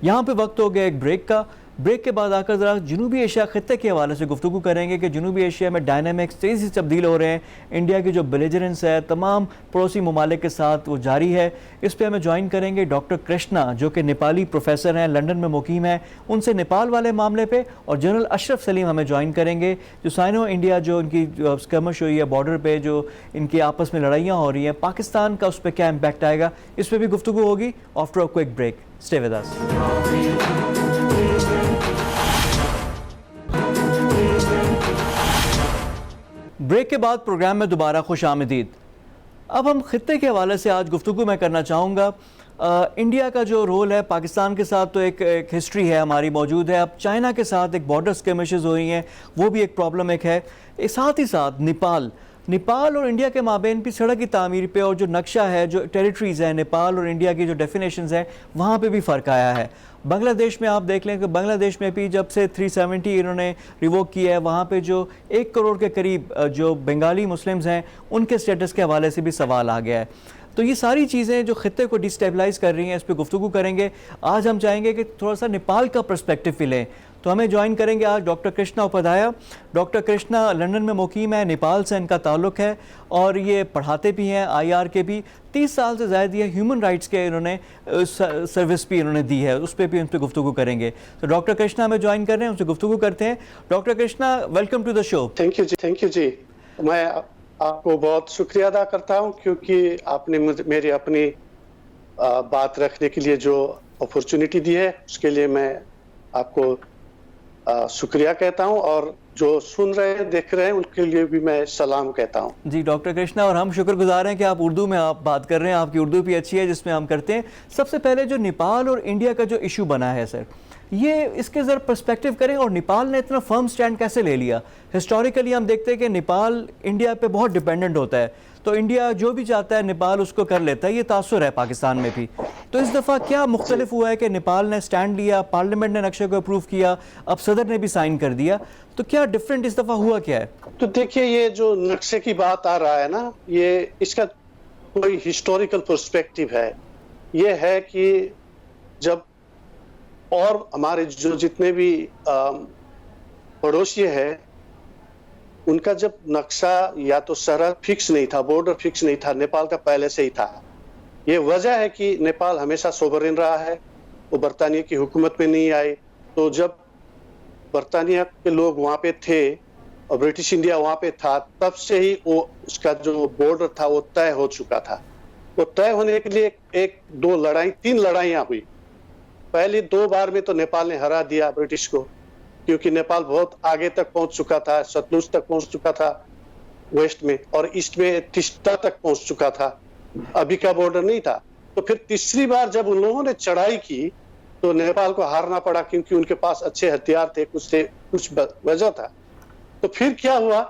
यहाँ पर वक्त हो गया एक ब्रेक का। ब्रेक के बाद आकर ज़रा जनूबी एशिया ख़त्े के हवाले से गुफ्तगू करेंगे कि जनूबी एशिया में डायनामिक्स तेज़ी से तब्दील हो रहे हैं। इंडिया की जो बेलिजरेंस है तमाम पड़ोसी ममालिक के साथ वो जारी है। इस पर हमें ज्वाइन करेंगे डॉक्टर कृष्णा, जो कि नेपाली प्रोफेसर हैं, लंदन में मुकीम हैं, उनसे नेपाल वाले मामले पे, और जनरल अशरफ सलीम हमें ज्वाइन करेंगे, जो साइनो इंडिया जो इनकी स्कर्मश हुई है बॉर्डर पर, जो इनकी आपस में लड़ाइयाँ हो रही हैं, पाकिस्तान का उस पर क्या इम्पैक्ट आएगा, इस पर भी गुफ्तगू होगी after a quick break. Stay with us. Break के बाद प्रोग्राम में दोबारा खुश आमदीद। अब हम खित्ते के हवाले से आज गुफ्तगू मैं करना चाहूँगा। इंडिया का जो रोल है पाकिस्तान के साथ तो एक हिस्ट्री है हमारी मौजूद है। अब चाइना के साथ एक बॉर्डर स्कर्मिशेस हो रही हैं, वो भी एक प्रॉब्लम एक है। साथ ही साथ नेपाल, नेपाल और इंडिया के माबेन भी सड़क की तामीर पे और जो नक्शा है, जो टेरिटरीज़ है नेपाल और इंडिया की जो डेफिनेशंस हैं, वहाँ पे भी फ़र्क आया है। बांग्लादेश में आप देख लें कि बांग्लादेश में भी जब से 370 इन्होंने रिवोक किया है, वहाँ पे जो 1 करोड़ के करीब जो बंगाली मुस्लिम्स हैं उनके स्टेटस के हवाले से भी सवाल आ गया है। तो ये सारी चीज़ें जो खित्ते को डिस्टेबलाइज़ कर रही हैं, इस पर गुफ्तगू करेंगे। आज हम चाहेंगे कि थोड़ा सा नेपाल का पर्सपेक्टिव भी लें, तो हमें ज्वाइन करेंगे आज doctor Krishna Upadhyay. Doctor Krishna London में मुकीम है, नेपाल से इनका ताल्लुक़ है और ये पढ़ाते भी हैं, IR के भी 30 साल से ज़्यादा ये ह्यूमन राइट्स के इन्होंने सर्विस भी इन्होंने दी है, उस पर भी उन पर गुफ्तगू करेंगे। तो डॉक्टर कृष्णा हमें ज्वाइन कर रहे हैं, उनसे गुफ्तगू करते हैं। Doctor Krishna, welcome to the show. Thank you जी। मैं आपको बहुत शुक्रिया अदा करता हूं क्योंकि आपने मेरी अपनी बात रखने के लिए जो अपॉर्चुनिटी दी है, उसके लिए मैं आपको शुक्रिया कहता हूं, और जो सुन रहे हैं, देख रहे हैं, उनके लिए भी मैं सलाम कहता हूं। जी डॉक्टर कृष्णा, और हम शुक्रगुजार हैं कि आप उर्दू में आप बात कर रहे हैं, आपकी उर्दू भी अच्छी है जिसमें हम करते हैं। सबसे पहले जो नेपाल और इंडिया का जो इशू बना है सर, ये इसके ज़रा पर्सपेक्टिव करें, और नेपाल ने इतना फर्म स्टैंड कैसे ले लिया? हिस्टोरिकली हम देखते हैं कि नेपाल इंडिया पे बहुत डिपेंडेंट होता है, तो इंडिया जो भी चाहता है नेपाल उसको कर लेता है, ये तासुर है पाकिस्तान में भी। तो इस दफ़ा क्या मुख्तलिफ हुआ है कि नेपाल ने स्टैंड लिया, पार्लियामेंट ने नक्शे को अप्रूव किया, अब सदर ने भी साइन कर दिया, तो क्या डिफरेंट इस दफ़ा हुआ क्या है? तो देखिए, ये जो नक्शे की बात आ रहा है ना, ये इसका कोई हिस्टोरिकल पर्सपेक्टिव है। ये है कि जब और हमारे जो जितने भी पड़ोसी हैं, उनका जब नक्शा या तो सरहद फिक्स नहीं था, बॉर्डर फिक्स नहीं था, नेपाल का पहले से ही था। ये वजह है कि नेपाल हमेशा सोवरेन रहा है, वो बरतानिया की हुकूमत में नहीं आए। तो जब बरतानिया के लोग वहाँ पे थे और ब्रिटिश इंडिया वहाँ पे था, तब से ही वो उसका जो बॉर्डर था वो तय हो चुका था। वो तय होने के लिए 3 लड़ाइयाँ हुई। पहली 2 बार में तो नेपाल ने हरा दिया ब्रिटिश को, क्योंकि नेपाल बहुत आगे तक पहुंच चुका था, सतलुज तक पहुंच चुका था वेस्ट में, और ईस्ट में तिस्ता तक पहुंच चुका था, अभी का बॉर्डर नहीं था। तो फिर तीसरी बार जब उन लोगों ने चढ़ाई की तो नेपाल को हारना पड़ा, क्योंकि उनके पास अच्छे हथियार थे, कुछ वजह था। तो फिर क्या हुआ,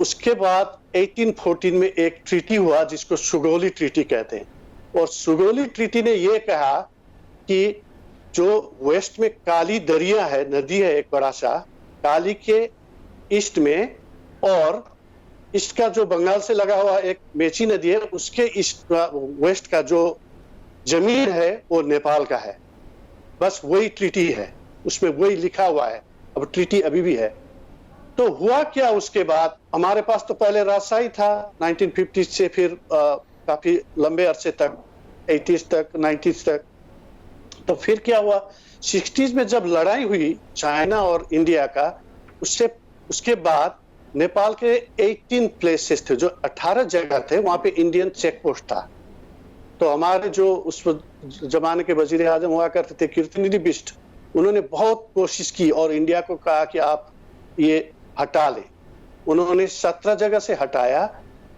उसके बाद 1814 में एक ट्रीटी हुआ जिसको सुगौली ट्रीटी कहते हैं, और सुगौली ट्रीटी ने यह कहा कि जो वेस्ट में काली दरिया है, नदी है एक बड़ा सा, काली के ईस्ट में, और ईस्ट का जो बंगाल से लगा हुआ एक मेची नदी है, उसके ईस्ट वेस्ट का जो जमीन है वो नेपाल का है। बस वही ट्रीटी है, उसमें वही लिखा हुआ है। अब ट्रीटी अभी भी है। तो हुआ क्या उसके बाद, हमारे पास तो पहले राजशाही था 1950 से, फिर काफी लंबे अरसे तक, 80s तक, 90s तक। तो फिर क्या हुआ, 60s में जब लड़ाई हुई चाइना और इंडिया का, उसके बाद नेपाल के 18 प्लेसेस थे, जो 18 जगह थे, वहां पे इंडियन चेक पोस्ट था। तो हमारे जो उस जमाने के वजीर आजम हुआ करते थे कीर्तिनिधि बिष्ट, उन्होंने बहुत कोशिश की और इंडिया को कहा कि आप ये हटा लें। उन्होंने 17 जगह से हटाया।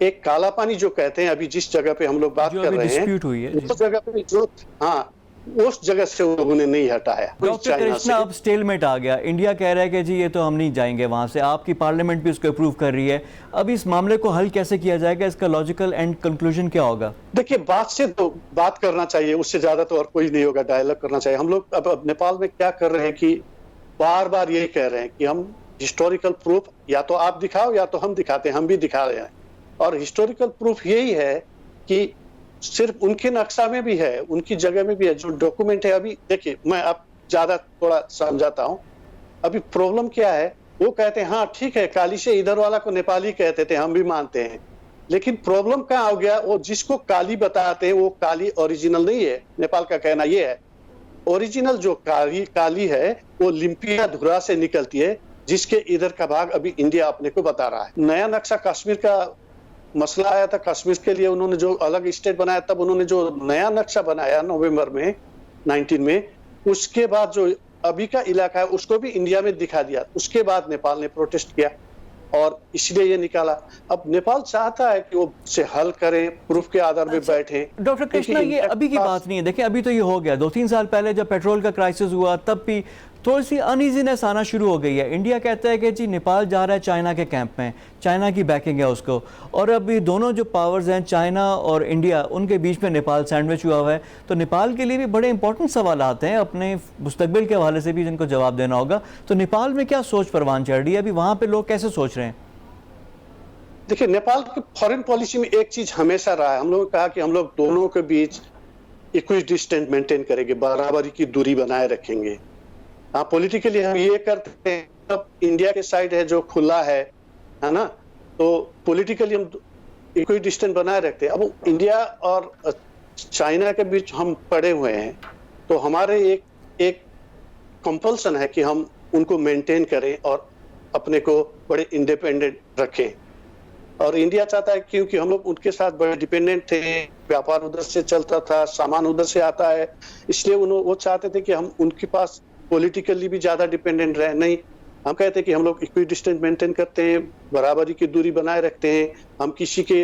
एक काला पानी जो कहते हैं, अभी जिस जगह पे हम लोग बात कर रहे हैं, उस जगह पे जो, हाँ, उस जगह से उन्होंने नहीं हटाया। डॉक्टर कृष्णा, अब स्टेलमेट आ गया, इंडिया कह रहा है कि जी ये तो हम नहीं जाएंगे वहां से, आपकी पार्लियामेंट भी उसको अप्रूव कर रही है। अब इस मामले को हल कैसे किया जाएगा, इसका लॉजिकल एंड कंक्लूजन क्या होगा? देखिए, बात करना चाहिए, उससे ज्यादा तो और कोई नहीं होगा, डायलॉग करना चाहिए। हम लोग अब नेपाल में क्या कर रहे हैं कि बार बार यही कह रहे हैं कि हम हिस्टोरिकल प्रूफ या तो आप दिखाओ या तो हम दिखाते हैं, हम भी दिखा रहे हैं। और हिस्टोरिकल प्रूफ यही है कि सिर्फ उनके नक्शा में भी है, उनकी जगह में भी है, जो डॉक्यूमेंट है। अभी देखिए, मैं अब ज्यादा थोड़ा समझाता हूं। अभी प्रॉब्लम क्या है, वो कहते हैं हाँ ठीक है, काली से इधर वाला को नेपाली कहते थे, हम भी मानते हैं, लेकिन प्रॉब्लम कहाँ हो गया, वो जिसको काली बताते हैं वो काली ओरिजिनल नहीं है। नेपाल का कहना ये है, ओरिजिनल जो काली है वो लिम्पियाधुरा से निकलती है, जिसके इधर का भाग अभी इंडिया अपने को बता रहा है। नया नक्शा कश्मीर का मसला आया था, कश्मीर के लिए उन्होंने जो अलग स्टेट बनाया, तब उन्होंने जो नया नक्शा बनाया नवंबर में 19 में, उसके बाद जो अभी का इलाका है उसको भी इंडिया में दिखा दिया। उसके बाद नेपाल ने प्रोटेस्ट किया और इसलिए ये निकाला। अब नेपाल चाहता है कि वो से हल करें, प्रूफ के आधार पे बैठे। डॉक्टर कृष्णा, ये अभी की बात नहीं है, देखिए अभी तो ये हो गया। 2-3 साल पहले जब पेट्रोल का क्राइसिस हुआ, तब भी थोड़ी सी अनईजीनेस आना शुरू हो गई है। इंडिया कहता है कि जी नेपाल जा रहा है चाइना के कैंप में, चाइना की बैकिंग है उसको, और अब ये दोनों जो पावर्स हैं चाइना और इंडिया, उनके बीच में नेपाल सैंडविच हुआ हुआ है। तो नेपाल के लिए भी बड़े इंपॉर्टेंट सवाल आते हैं अपने मुस्तकबिल के हवाले से भी जिनको जवाब देना होगा। तो नेपाल में क्या सोच परवान चढ़ रही है अभी, वहाँ पे लोग कैसे सोच रहे हैं? देखिए, नेपाल की फॉरेन पॉलिसी में एक चीज हमेशा रहा है, हम लोगों ने कहा कि हम लोग दोनों के बीच इक्वी डिस्टेंस मेंटेन करेंगे, बराबरी की दूरी बनाए रखेंगे। हाँ, पॉलिटिकली हम ये करते हैं, अब इंडिया के साइड है जो खुला है ना, तो पॉलिटिकली हम इक्वी डिस्टेंस बनाए रखते हैं। अब इंडिया और चाइना के बीच हम पड़े हुए हैं, तो हमारे एक कंपल्सन है कि हम उनको मेंटेन करें और अपने को बड़े इंडिपेंडेंट रखें। और इंडिया चाहता है, क्योंकि हम लोग उनके साथ बड़े डिपेंडेंट थे, व्यापार उधर से चलता था, सामान उधर से आता है, इसलिए वो चाहते थे कि हम उनके पास पॉलिटिकली भी ज्यादा डिपेंडेंट रहे। नहीं, हम कहते हैं कि हम लोग इक्वी डिस्टेंस मेंटेन करते हैं, बराबरी की दूरी बनाए रखते हैं, हम किसी के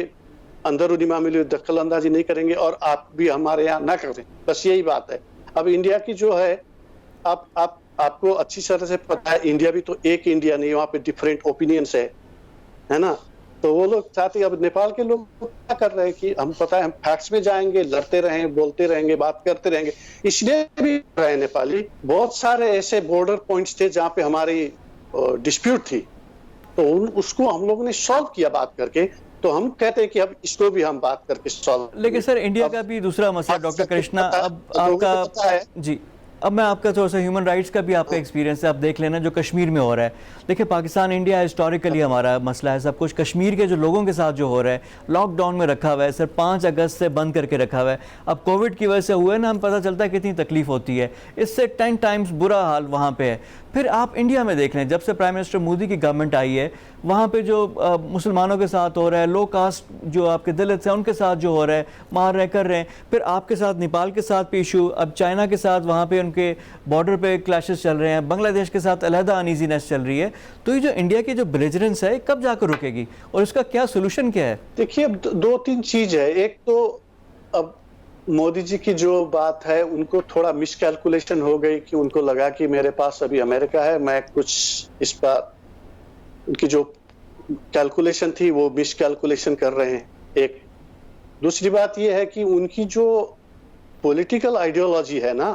अंदरूनी मामले में दखल अंदाजी नहीं करेंगे और आप भी हमारे यहाँ ना करें, बस यही बात है। अब इंडिया की जो है, आपको अच्छी तरह से पता है, इंडिया भी तो एक इंडिया नहीं, वहाँ पे डिफरेंट ओपिनियंस है ना। तो वो लोग चाहते हैं, अब नेपाल के लोग क्या कर रहे हैं कि हम पता है हम फैक्ट्स में जाएंगे, लड़ते रहेंगे, बोलते रहेंगे, बात करते रहेंगे, इसलिए भी रहे नेपाली। बहुत सारे ऐसे बॉर्डर पॉइंट्स थे जहाँ पे हमारी डिस्प्यूट थी, तो उसको हम लोगों ने सॉल्व किया बात करके। तो हम कहते हैं कि अब इसको भी हम बात करके सॉल्व। लेकिन सर, इंडिया का भी दूसरा मसला डॉक्टर कृष्णा, अब आपका जी, अब मैं आपका थोड़ा सा ह्यूमन राइट्स का भी आपका एक्सपीरियंस है, आप देख लेना जो कश्मीर में हो रहा है। देखिए, पाकिस्तान इंडिया हिस्टोरिकली हमारा मसला है सब कुछ। कश्मीर के जो लोगों के साथ जो हो रहा है, लॉकडाउन में रखा हुआ है, सिर्फ 5 अगस्त से बंद करके रखा हुआ है। अब कोविड की वजह से हुआ है ना, हम पता चलता है कितनी तकलीफ होती है, इससे 10 टाइम्स बुरा हाल वहाँ पे है। फिर आप इंडिया में देख लें, जब से प्राइम मिनिस्टर मोदी की गवर्नमेंट आई है, वहाँ पे जो मुसलमानों के साथ हो रहा है, लो कास्ट जो आपके दलित हैं उनके साथ जो हो रहा है, मार रहे कर रहे हैं। फिर आपके साथ नेपाल के साथ भी इशू, अब चाइना के साथ वहाँ पे उनके बॉर्डर पे क्लैशेस चल रहे हैं, बांग्लादेश के साथ अलहदा अनईजीनेस चल रही है। तो ये जो इंडिया की जो बेलिजरेंस है कब जाकर रुकेगी और इसका क्या सोल्यूशन क्या है? देखिए, अब 2-3 चीज है। एक तो अब मोदी जी की जो बात है, उनको थोड़ा मिसकैलकुलेशन हो गई कि उनको लगा कि मेरे पास अभी अमेरिका है, मैं कुछ इस बार उनकी जो कैलकुलेशन थी वो मिसकैलकुलेशन कर रहे हैं। एक दूसरी बात ये है कि उनकी जो पॉलिटिकल आइडियोलॉजी है ना,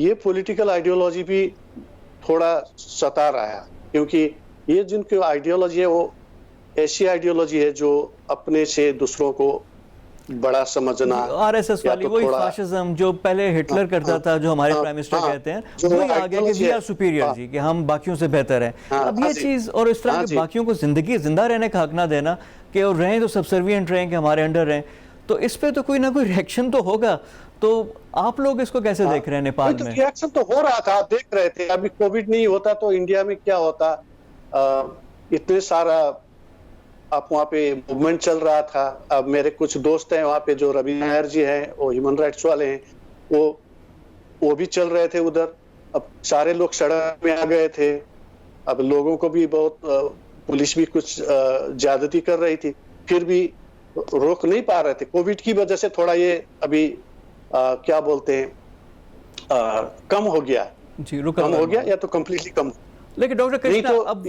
ये पॉलिटिकल आइडियोलॉजी भी थोड़ा सता रहा है, क्योंकि ये जिनकी आइडियोलॉजी है वो ऐसी आइडियोलॉजी है जो अपने से दूसरों को बड़ा समझना, आरएसएस वाली वही फाशिज्म जो पहले हिटलर करता था, जो हमारे प्राइम मिनिस्टर कहते हैं, वही आ गया कि वी आर सुपीरियर जी, कि हम बाकियों से बेहतर हैं। अब ये चीज और इस तरह के बाकियों को जिंदा रहने का हक ना देना कि और रहें तो सबसर्विएंट रहें कि हमारे अंडर रहें, तो इस पे तो कोई ना कोई रिएक्शन तो होगा। तो आप लोग इसको कैसे देख रहे हैं नेपाल में? रिएक्शन तो हो रहा था, आप देख रहे थे। अभी कोविड नहीं होता तो इंडिया में क्या होता, इतने सारा आप वहाँ पे मूवमेंट चल रहा था। अब मेरे कुछ दोस्त हैं वहाँ पे, जो रवि नायर जी हैं, वो ह्यूमन राइट्स वाले हैं, वो भी चल रहे थे उधर। अब सारे लोग सड़क में आ गए थे। अब लोगों को भी बहुत, पुलिस भी कुछ ज्यादती कर रही थी, फिर भी रोक नहीं पा रहे थे। कोविड की वजह से थोड़ा ये अभी क्या बोलते हैं, कम हो गया जी, कम हो गया या तो कम्प्लीटली कम। लेकिन डॉक्टर कृष्णा, अब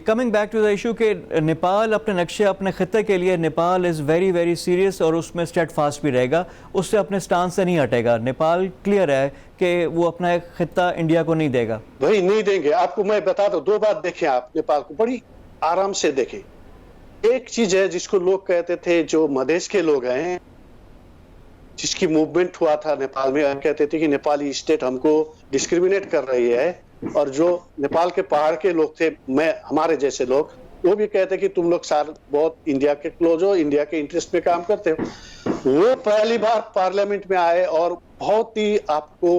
coming back to the issue के नेपाल अपने नक्शे, अपने खित्ते के लिए Nepal is very very serious और उसमें स्टेडफास्ट भी रहेगा, उससे अपने स्टांस से नहीं हटेगा। नेपाल क्लियर है कि वो अपना एक खित्ता इंडिया को नहीं देगा। वही नहीं देंगे। आपको मैं बता दूं, 2 बात देखें आप नेपाल को, बड़ी आराम से देखें। एक चीज है जिसको लोग कहते थे, जो मधेश के लोग हैं, जिसकी मूवमेंट हुआ था नेपाल में, कहते थे कि नेपाली स्टेट हमको डिस्क्रिमिनेट कर रही है, और जो नेपाल के पहाड़ के लोग थे, हमारे जैसे लोग, वो भी कहते कि तुम लोग सारे बहुत इंडिया के क्लोज हो, इंडिया के इंटरेस्ट में काम करते हो। वो पहली बार पार्लियामेंट में आए और बहुत ही आपको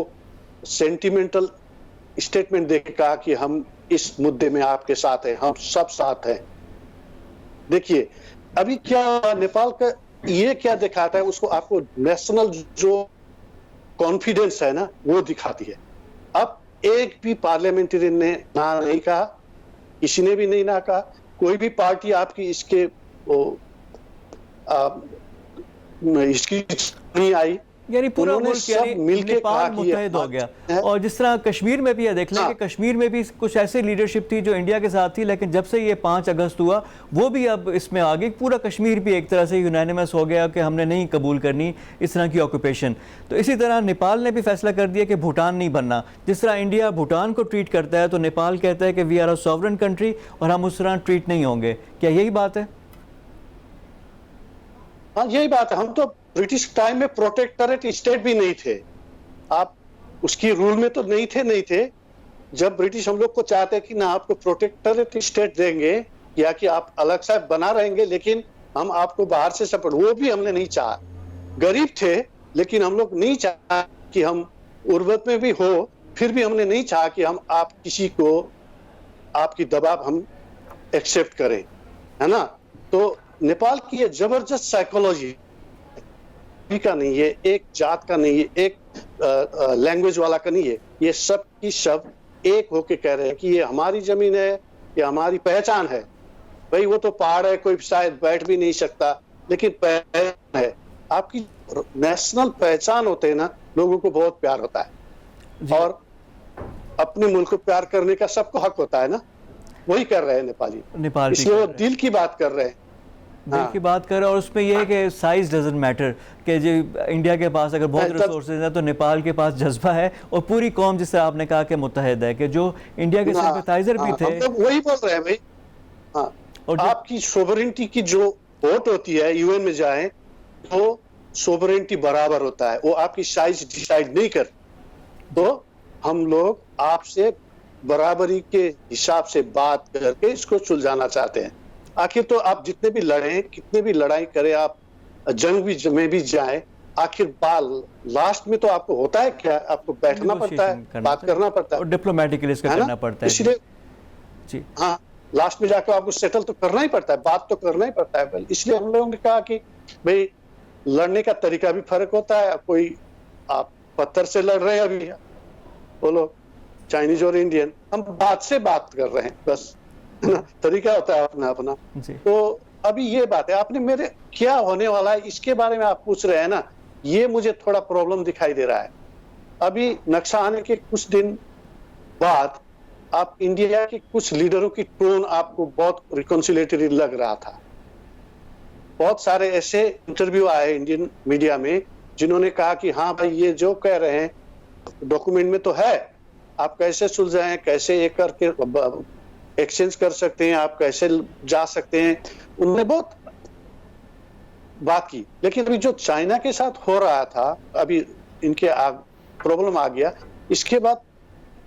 सेंटिमेंटल स्टेटमेंट देके कहा कि हम इस मुद्दे में आपके साथ हैं, हम सब साथ हैं। देखिए अभी क्या नेपाल का ये क्या दिखाता है, उसको आपको नेशनल जो कॉन्फिडेंस है ना, वो दिखाती है। अब एक भी पार्लियामेंटेरियन ने ना नहीं कहा, किसी ने भी नहीं ना कहा, कोई भी पार्टी आपकी इसकी नहीं आई, यानी पूरा उन्होंने मुल्क सब यानी मिलके नेपाल कहा कि मुत्तहिद हो गया। है। और जिस तरह कश्मीर में भी देख लें हाँ। कि कश्मीर में भी कुछ ऐसी लीडरशिप थी जो इंडिया के साथ थी, लेकिन जब से ये 5 अगस्त हुआ वो भी अब इसमें आ गई। पूरा कश्मीर भी एक तरह से यूनानिमस हो गया कि हमने नहीं कबूल करनी इस तरह की ऑक्यूपेशन। तो इसी तरह नेपाल ने भी फैसला कर दिया कि भूटान नहीं बनना। जिस तरह इंडिया भूटान को ट्रीट करता है तो नेपाल कहता है कि we are a sovereign country और हम उस तरह ट्रीट नहीं होंगे। क्या यही बात है? हाँ, यही बात है। हम तो ब्रिटिश टाइम में प्रोटेक्टरेट स्टेट भी नहीं थे, आप उसकी रूल में तो नहीं थे। जब ब्रिटिश हम लोग को चाहते कि ना आपको प्रोटेक्टरेट स्टेट देंगे या कि आप अलग सा बना रहेंगे, लेकिन हम आपको बाहर से सपोर्ट, वो भी हमने नहीं चाहा। गरीब थे लेकिन हम लोग नहीं चाहा कि हम उर्वरत में भी हो, फिर भी हमने नहीं चाहा कि हम आप किसी को आपकी दबाव हम एक्सेप्ट करें, है ना। तो नेपाल की ये जबरदस्त साइकोलॉजी का नहीं है, एक जात का नहीं है, एक लैंग्वेज वाला का नहीं है, ये सब की सब एक होके कह रहे हैं कि ये हमारी जमीन है, ये हमारी पहचान है। भाई वो तो पहाड़ है, कोई शायद बैठ भी नहीं सकता, लेकिन पहचान है आपकी, नेशनल पहचान होते हैं ना, लोगों को बहुत प्यार होता है और अपने मुल्क को प्यार करने का सबको हक होता है ना, वही कर रहे हैं नेपाल, इसलिए वो दिल की बात कर रहे हैं, दिल की बात कर रहे हैं। और उसमें यह है कि साइज डजंट मैटर, कि जो इंडिया के पास अगर बहुत रिसोर्सेज हैं तो नेपाल के पास जज्बा है और पूरी कौम, जिस तरह आपने कहा कि मुत्तहिद है, कि जो इंडिया के सिंपैथाइजर भी थे। तो वही बोल रहे हैं भाई। हाँ, और आपकी सोवरेनिटी की जो वोट होती है, यूएन में जाए तो सोवरेनिटी बराबर होता है, वो आपकी साइज डिसाइड नहीं कर। तो हम लोग आपसे बराबरी के हिसाब से बात करके इसको सुलझाना चाहते हैं। आखिर तो आप जितने भी लड़े, कितने भी लड़ाई करें, आप जंग भी में भी जाए, आखिर लास्ट में तो आपको होता है क्या, आपको बैठना पड़ता है, बात करना पड़ता है और डिप्लोमेटिकली इसका करना पड़ता है। इसलिए जी हाँ, लास्ट में जाकर आपको सेटल तो करना ही पड़ता है, बात तो करना ही पड़ता है। इसलिए हम लोगों ने कहा कि भाई लड़ने का तरीका भी फर्क होता है। कोई आप पत्थर से लड़ रहे हैं, अभी वो लोग चाइनीज और इंडियन, हम बात से बात कर रहे हैं, बस तरीका होता है अपना अपना। तो अभी ये बात है, आपने मेरे क्या होने वाला है इसके बारे में आप पूछ रहे हैं ना, ये मुझे थोड़ा प्रॉब्लम दिखाई दे रहा है। अभी नक्शा आने के कुछ दिन बाद आप इंडिया के कुछ लीडरों की टोन आपको बहुत रिकॉन्सिलेटरी लग रहा था। बहुत सारे ऐसे इंटरव्यू आए इंडियन मीडिया में जिन्होंने कहा कि हाँ भाई, ये जो कह रहे हैं डॉक्यूमेंट में तो है, आप कैसे सुलझाएं, कैसे ये करके एक्सचेंज कर सकते हैं, आप कैसे जा सकते हैं, उन्होंने बहुत बात की। लेकिन अभी जो चाइना के साथ हो रहा था, अभी इनके प्रॉब्लम आ गया, इसके बाद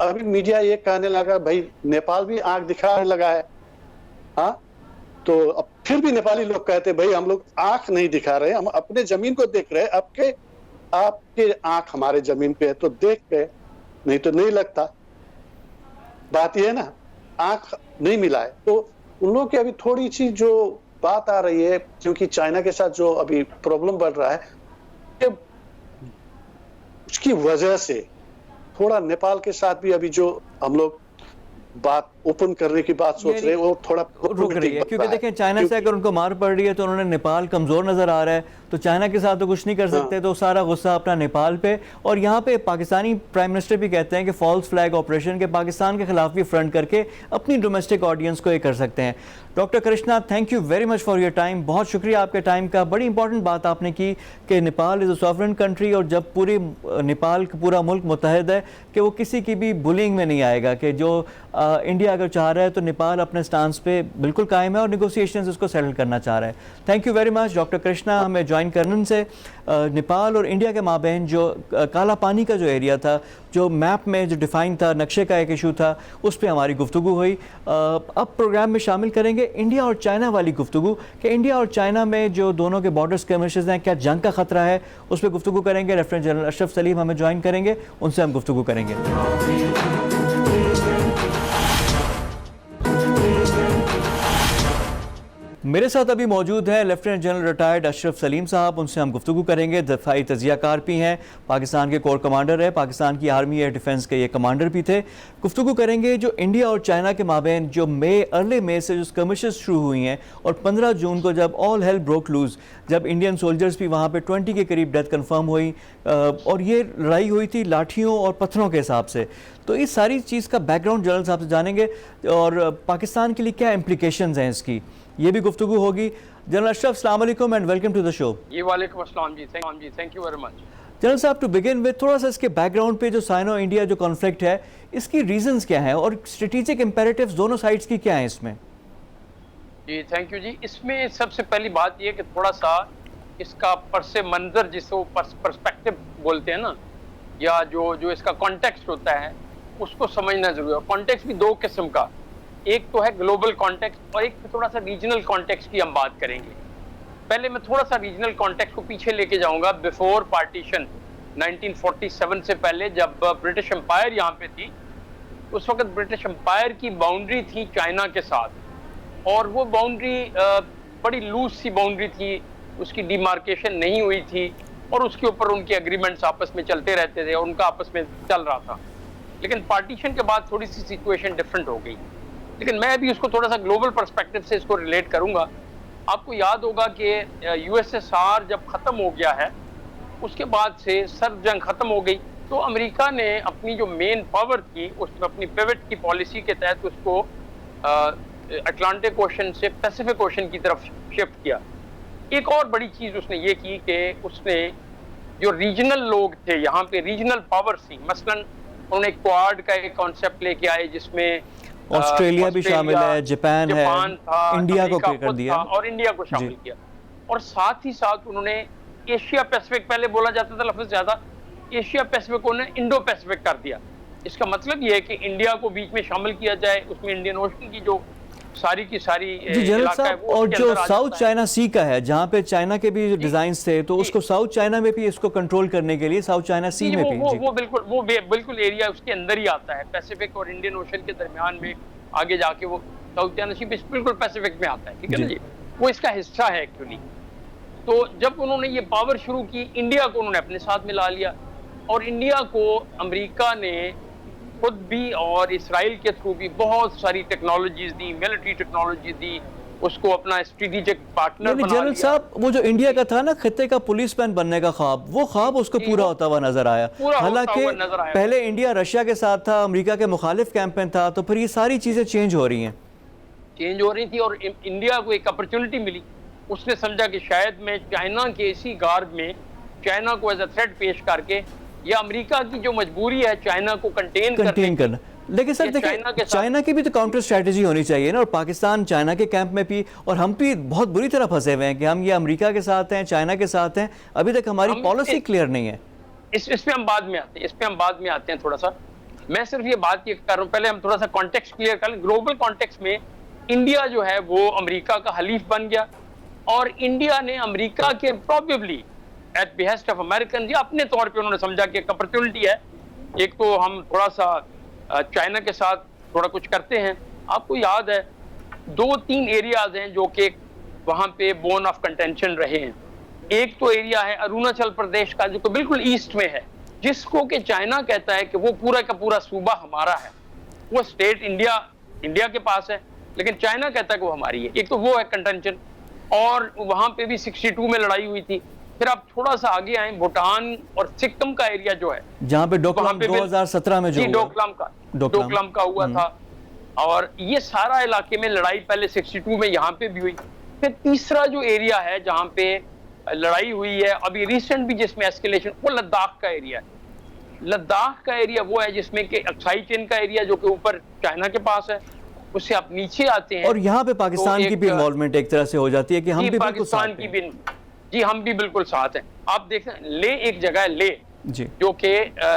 अभी मीडिया ये कहने लगा भाई नेपाल भी आंख दिखाने लगा है। हाँ, तो अब फिर भी नेपाली लोग कहते भाई हम लोग आंख नहीं दिखा रहे, हम अपने जमीन को देख रहे हैं, आपके आंख हमारे जमीन पे है तो देख गए, नहीं तो नहीं लगता। बात ये है ना, आंख नहीं मिला है। तो उन लोगों की अभी थोड़ी सी जो बात आ रही है, क्योंकि चाइना के साथ जो अभी प्रॉब्लम बढ़ रहा है, उसकी वजह से थोड़ा नेपाल के साथ भी अभी जो हम लोग बात ओपन करने की बात सोच रहे हैं, वो थोड़ा रुक रही है। क्योंकि देखें, चाइना से अगर उनको मार पड़ रही है तो उन्होंने नेपाल कमजोर नजर आ रहा है, तो चाइना के साथ तो कुछ नहीं कर सकते। तो सारा गुस्सा अपना नेपाल पे। और यहाँ पे पाकिस्तानी प्राइम मिनिस्टर भी कहते हैं कि फॉल्स फ्लैग ऑपरेशन के पाकिस्तान के खिलाफ भी फ्रंट करके अपनी डोमेस्टिक ऑडियंस को ये कर सकते हैं। Doctor Krishna, thank you very much for your time. बहुत शुक्रिया आपके टाइम का। बड़ी इंपॉर्टेंट बात आपने की कि Nepal is a sovereign country, और जब पूरी नेपाल पूरा मुल्क मुत्तहिद है कि वो किसी की भी बुलिंग में नहीं आएगा, कि जो इंडिया अगर चाह रहा है तो नेपाल अपने स्टांस पे बिल्कुल कायम है और निगोशिएशंस उसको सेटल करना चाह रहा है। Thank you very much doctor Krishna, हमें ज्वाइन करने से। नेपाल और इंडिया के माबैन जो काला पानी का जो एरिया था, जो मैप में जो डिफाइन था, नक्शे का एक इशू था, उस पर हमारी गुफ्तगू हुई। अब प्रोग्राम में शामिल करेंगे इंडिया और चाइना वाली गुफ्तगू, कि इंडिया और चाइना में जो दोनों के बॉर्डर स्कर्मिशेस हैं, क्या जंग का खतरा है, उस पर गुफ्तगू करेंगे। लेफ्टिनेंट जनरल अशरफ सलीम हमें ज्वाइन करेंगे, उनसे हम गुफ्तगू करेंगे। मेरे साथ अभी मौजूद हैं lieutenant general retired Ashraf Salim साहब। उनसे हम गुफ्तगू करेंगे। दफाई तजियाकार भी हैं, पाकिस्तान के कोर कमांडर है, पाकिस्तान की आर्मी एयर डिफेंस के ये कमांडर भी थे। गुफ्तगू करेंगे जो इंडिया और चाइना के माबेन जो अर्ली मई से जो स्कर्मिशेस शुरू हुई हैं और 15 जून को जब ऑल हेल ब्रोक लूज, जब इंडियन सोल्जर्स भी वहाँ पे 20 के करीब डेथ कंफर्म हुई और ये लड़ाई हुई थी लाठियों और पत्थरों के हिसाब से। तो इस सारी चीज़ का बैकग्राउंड जनरल साहब से जानेंगे और पाकिस्तान के लिए क्या इम्प्लीकेशंस हैं इसकी, ये भी गुफ्तगू होगी। जनरल अशरफ, अस्सलाम वालेकुम and welcome to the show. जी वालेकुम अस्सलाम जी, thank you very much. General साहब, टू बिगिन विद थोड़ा सा इसके बैकग्राउंड पे जो साइनो इंडिया जो कॉन्फ्लिक्ट है, इसकी रीजंस क्या हैं और स्ट्रेटेजिक इंपेरेटिव्स दोनों साइड्स की क्या हैं इसमें? जी थैंक यू जी। इसमें सबसे पहली बात ये कि थोड़ा सा इसका परसे मंजर जिसको पर्सपेक्टिव बोलते हैं ना, या जो इसका कॉन्टेक्स्ट होता है उसको समझना जरूरी है। कॉन्टेक्स्ट भी दो किस्म का, एक तो है ग्लोबल कॉन्टेक्स्ट और एक थोड़ा सा रीजनल कॉन्टेक्स्ट की हम बात करेंगे। पहले मैं थोड़ा सा रीजनल कॉन्टेक्स्ट को पीछे लेके जाऊंगा। बिफोर पार्टीशन 1947 से पहले जब ब्रिटिश एम्पायर यहाँ पे थी, उस वक्त ब्रिटिश एम्पायर की बाउंड्री थी चाइना के साथ और वो बाउंड्री बड़ी लूज सी बाउंड्री थी, उसकी डिमार्केशन नहीं हुई थी और उसके ऊपर उनके एग्रीमेंट्स आपस में चलते रहते थे और उनका आपस में चल रहा था। लेकिन पार्टीशन के बाद थोड़ी सी सिचुएशन डिफरेंट हो गई। लेकिन मैं अभी उसको थोड़ा सा ग्लोबल पर्सपेक्टिव से इसको रिलेट करूंगा। आपको याद होगा कि यूएसएसआर जब ख़त्म हो गया है, उसके बाद से सर्द जंग ख़त्म हो गई, तो अमेरिका ने अपनी जो मेन पावर थी उसमें अपनी पिवट की पॉलिसी के तहत उसको अटलांटिक ओशन से पैसिफिक ओशन की तरफ शिफ्ट किया। एक और बड़ी चीज़ उसने ये की कि उसने जो रीजनल लोग थे यहाँ पे, रीजनल पावर्स थी, मसलन उन्होंने क्वाड का एक कॉन्सेप्ट लेके आए जिसमें ऑस्ट्रेलिया भी शामिल है, जापान है, इंडिया को कर दिया और इंडिया को शामिल किया। और साथ ही साथ उन्होंने एशिया पैसिफिक, पहले बोला जाता था लफ्ज ज्यादा, एशिया पैसिफिक को उन्होंने इंडो पैसिफिक कर दिया। इसका मतलब ये है कि इंडिया को बीच में शामिल किया जाए, उसमें इंडियन ओशन की जो सारी की सारी जनरल साहब, और जो साउथ चाइना सी का है जहाँ पे चाइना के भी डिजाइन्स थे, तो उसको साउथ चाइना में भी इसको कंट्रोल करने के लिए साउथ चाइना सी में भी वो बिल्कुल एरिया उसके अंदर ही आता है, पैसिफिक और इंडियन ओशन के दरमियान में आगे जाके वो साउथ चाइना सी बिल्कुल पैसिफिक में आता है, ठीक है ना जी, वो इसका हिस्सा है एक्चुअली। तो जब उन्होंने ये पावर शुरू की, इंडिया को उन्होंने अपने साथ मिला लिया और इंडिया को अमेरिका ने खुद भी और इसराइल के थ्रू भी बहुत सारी टेक्नोलॉजीज दी, मिलिट्री टेक्नोलॉजी दी, उसको अपना स्ट्रेटेजिक पार्टनर बना लिया। जनरल साहब, वो जो इंडिया का था ना खित्ते का पुलिसमैन बनने का ख्वाब, वो ख्वाब उसको पूरा होता हुआ नजर आया। हालांकि पहले इंडिया रशिया के साथ था, अमेरिका के मुखालिफ कैंप में था, तो फिर ये सारी चीजें चेंज हो रही थी और इंडिया को एक अपॉर्चुनिटी मिली। उसने समझा कि शायद मैं चाइना के इसी गार्ड में चाइना को एज अ थ्रेट पेश करके, या अमेरिका की जो मजबूरी है चाइना को कंटेन करना। लेकिन सर देखिए, चाइना की भी तो काउंटर स्ट्रेटजी होनी चाहिए ना, और पाकिस्तान चाइना के कैंप में भी, और हम भी बहुत बुरी तरह फंसे हुए हैं कि हम ये अमेरिका के साथ हैं, चाइना के साथ हैं, अभी तक हमारी पॉलिसी क्लियर नहीं है। इस पे हम बाद में आते हैं थोड़ा सा। मैं सिर्फ ये बात कर रहा हूँ, पहले हम थोड़ा सा कॉन्टेक्स्ट क्लियर कर लें। ग्लोबल कॉन्टेक्स्ट में इंडिया जो है वो अमेरिका का हलीफ बन गया और इंडिया ने अमेरिका के probably eight behest of American, या अपने तौर पे उन्होंने समझा कि एक अपॉर्चुनिटी है, एक तो हम थोड़ा सा चाइना के साथ थोड़ा कुछ करते हैं। आपको याद है 2-3 एरियाज हैं जो कि वहाँ पे बोन ऑफ कंटेंशन रहे हैं। एक तो एरिया है अरुणाचल प्रदेश का जो कि बिल्कुल ईस्ट में है, जिसको कि चाइना कहता है कि वो पूरा का पूरा सूबा हमारा है, वो स्टेट इंडिया के पास है, लेकिन चाइना कहता है कि वो हमारी है। एक तो वो है कंटेंशन, और वहाँ पे भी 62 में लड़ाई हुई थी। फिर आप थोड़ा सा आगे आए, भूटान और सिक्किम का एरिया जो है, जहाँ पे डोकलाम 2017 में जो डोकलाम का हुआ था, और ये सारा इलाके में लड़ाई पहले 62 में यहाँ पे भी हुई। फिर तीसरा जो एरिया है जहाँ पे लड़ाई हुई है अभी रिसेंट भी, जिसमें एस्केलेशन, वो लद्दाख का एरिया है। लद्दाख का एरिया वो है जिसमें कि अक्साई चेन का एरिया जो कि ऊपर चाइना के पास है, उससे आप नीचे आते हैं और यहाँ पे पाकिस्तान की भी इन्वॉल्वमेंट एक तरह से हो जाती है कि हम भी पाकिस्तान की भी, जी हम भी बिल्कुल साथ हैं। आप देखें, ले एक जगह है ले, जो कि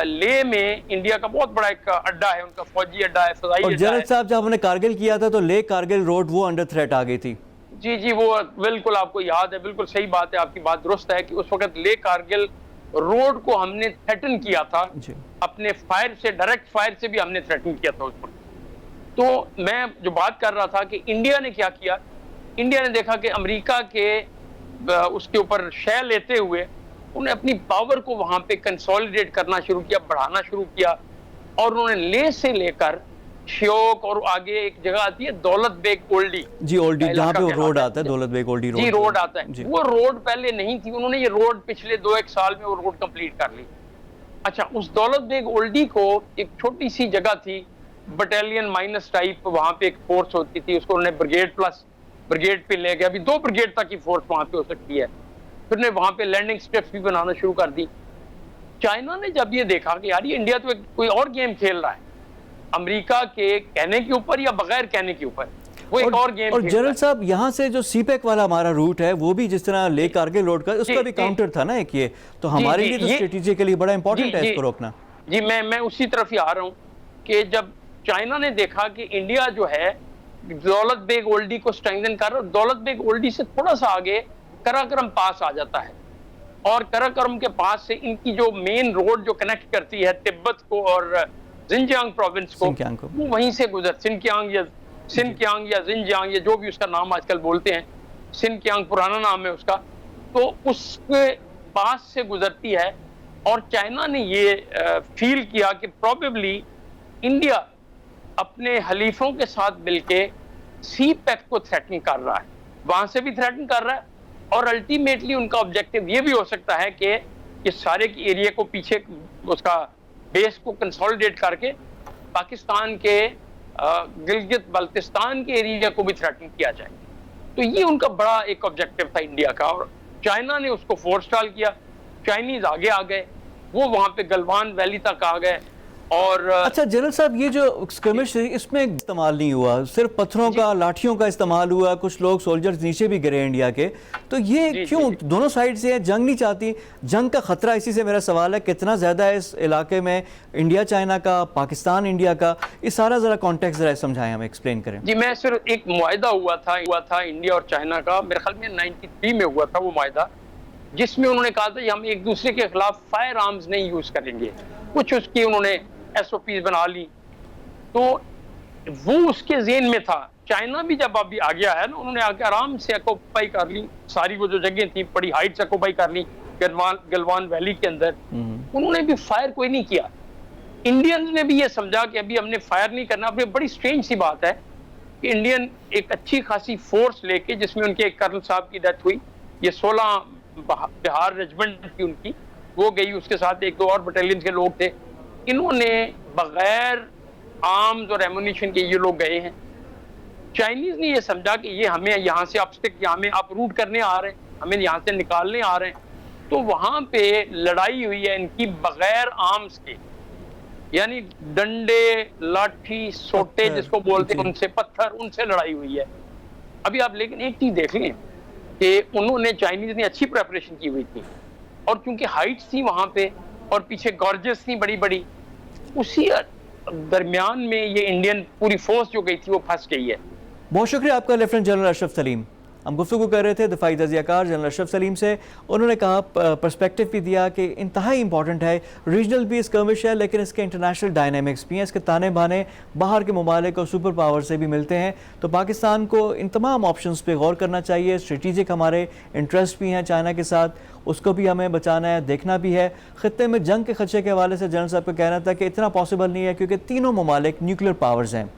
ले में इंडिया का बहुत बड़ा एक अड्डा है, उनका फौजी अड्डा है, फजाई अड्डा है। जनरल साहब, जब हमने कारगिल किया था तो ले कारगिल रोड वो अंडर थ्रेट आ गई थी। जी वो बिल्कुल आपको याद है, बिल्कुल सही बात है, आपकी बात दुरुस्त है कि उस वक्त ले कारगिल रोड को हमने थ्रेटन किया था, अपने फायर से, डायरेक्ट फायर से भी हमने थ्रेटन किया था उस वक्त। तो मैं जो बात कर रहा था कि इंडिया ने क्या किया इंडिया ने देखा कि अमेरिका के उसके ऊपर शय लेते हुए उन्हें अपनी पावर को वहां पे कंसोलिडेट करना शुरू किया, बढ़ाना शुरू किया, और उन्होंने ले से लेकर श्योक और आगे एक जगह आती है दौलत बेग ओल्डी, जी ओल्डी, जहाँ पे वो रोड आता है, दौलत बेग ओल्डी रोड, जी रोड आता है, वो रोड पहले नहीं थी, उन्होंने ये रोड पिछले 2-1 साल में वो रोड कंप्लीट कर ली। अच्छा, उस दौलत बेग ओल्डी को एक छोटी सी जगह थी, बटालियन माइनस टाइप, वहां पे एक फोर्स होती थी, उसको उन्होंने ब्रिगेड प्लस ब्रिगेड पे ले गया, अभी 2 ब्रिगेड तक की फोर्स वहां पे हो सकती है। फिर ने वहां पे लैंडिंग स्ट्रिप्स भी बनाना शुरू कर दी। चाइना ने जब ये देखा कि यार ये इंडिया तो कोई और गेम खेल रहा है, अमेरिका के कहने के ऊपर या बगैर कहने के ऊपर, वो एक और गेम। और जनरल साहब, यहाँ से जो सीपैक वाला हमारा रूट है वो भी जिस तरह ले कारगिल रोड का, उसका भी काउंटर था ना एक, ये तो हमारे लिए तो स्ट्रेटेजिकली बड़ा इंपॉर्टेंट है इसको रोकना। जी मैं उसी तरफ ही आ रहा हूँ कि जब चाइना ने देखा कि इंडिया जो है दौलत बेग ओल्डी को स्ट्रेंथन कर रहा है, दौलत बेग ओल्डी से थोड़ा सा आगे कराकरम पास आ जाता है, और कराकरम के पास से इनकी जो मेन रोड जो कनेक्ट करती है तिब्बत को और जिनजियांग प्रोविंस को, वो वहीं से गुजर, सिनकियांग या जिनजियांग या जो भी उसका नाम आजकल बोलते हैं, सिनकियांग पुराना नाम है उसका, तो उसके पास से गुजरती है। और चाइना ने ये फील किया कि प्रोबेबली इंडिया अपने हलीफों के साथ मिलके सी पैक को थ्रेटन कर रहा है, वहां से भी थ्रेटन कर रहा है, और अल्टीमेटली उनका ऑब्जेक्टिव ये भी हो सकता है कि इस सारे की एरिया को पीछे उसका बेस को कंसोलिडेट करके पाकिस्तान के गिलगित बल्तिस्तान के एरिया को भी थ्रेटन किया जाए। तो ये उनका बड़ा एक ऑब्जेक्टिव था इंडिया का, और चाइना ने उसको फोरस्टाल किया। चाइनीज आगे आ गए, वो वहां पे गलवान वैली तक आ गए। और अच्छा जनरल साहब, ये जो स्क्रमिश इसमें इस्तेमाल नहीं हुआ, सिर्फ पत्थरों का, लाठियों का इस्तेमाल हुआ, कुछ लोग सोल्जर्स नीचे भी गिरे इंडिया के, तो ये क्यों? दोनों साइड से है, जंग नहीं चाहती, जंग का खतरा, इसी से मेरा सवाल है कितना ज्यादा है इस इलाके में, इंडिया चाइना का, पाकिस्तान इंडिया का, इस सारा जरा कॉन्टेक्स्ट जरा समझाएं, हमें एक्सप्लेन करें। जी, मैं सिर्फ एक मुआहिदा हुआ था इंडिया और चाइना का, मेरे ख्याल में 93 में हुआ था वो मुआहिदा, जिसमें उन्होंने कहा था कि हम एक दूसरे के खिलाफ फायर आर्म्स नहीं यूज करेंगे, कुछ उसकी उन्होंने SOPs बना ली, तो वो उसके ज़ेन में था। चाइना भी जब अभी आ गया है ना, उन्होंने आके आराम से ऑक्यूपाई कर ली सारी वो जो जगह थी, बड़ी हाइट्स ऑक्यूपाई कर ली गलवान वैली के अंदर, उन्होंने भी फायर कोई नहीं किया। इंडियंस ने भी ये समझा कि अभी हमने फायर नहीं करना। अब बड़ी स्ट्रेंज सी बात है कि इंडियन एक अच्छी खासी फोर्स लेके, जिसमें उनके एक कर्नल साहब की डेथ हुई, ये 16 बिहार रेजिमेंट थी उनकी, वो गई, उसके साथ 1-2 और बटालियन के लोग थे, इन्होंने बगैर आर्म्स और एमुनिशन के ये लोग गए हैं। चाइनीज ने ये समझा कि ये हमें यहाँ से हमें अपरूट करने आ रहे हैं, हमें यहाँ से निकालने आ रहे हैं, तो वहां पे लड़ाई हुई है इनकी बगैर आर्म्स के, यानी डंडे, लाठी, सोटे जिसको बोलते हैं, उनसे, पत्थर, उनसे लड़ाई हुई है। अभी आप लेकिन एक चीज देख लें कि उन्होंने, चाइनीज ने अच्छी प्रेपरेशन की हुई थी, और क्योंकि हाइट्स थी वहां पे और पीछे गॉर्जेस थी बड़ी बड़ी, उसी दरमियान में ये इंडियन पूरी फोर्स जो गई थी वो फंस गई है। बहुत शुक्रिया आपका लेफ्टिनेंट जनरल अशरफ सलीम। हम गुफ्तगू कर रहे थे दिफाई तजियाकार जनरल अशरफ सलीम से, उन्होंने कहा, पर्सपेक्टिव भी दिया कि इंतहाई इंपॉर्टेंट है, रीजनल भी स्कर्मिश है लेकिन इसके इंटरनेशनल डायनामिक्स भी हैं, इसके ताने बाने बाहर के ममालिक और सुपर पावर से भी मिलते हैं, तो पाकिस्तान को इन तमाम ऑप्शंस पे गौर करना चाहिए। स्ट्रेटिजिक हमारे इंटरेस्ट भी हैं चाइना के साथ, उसको भी हमें बचाना है, देखना भी है। खत्ते में जंग के खदशे के हवाले से जनरल साहब का कहना था कि इतना पॉसिबल नहीं है क्योंकि तीनों ममालिक न्यूक्लियर पावर्स हैं।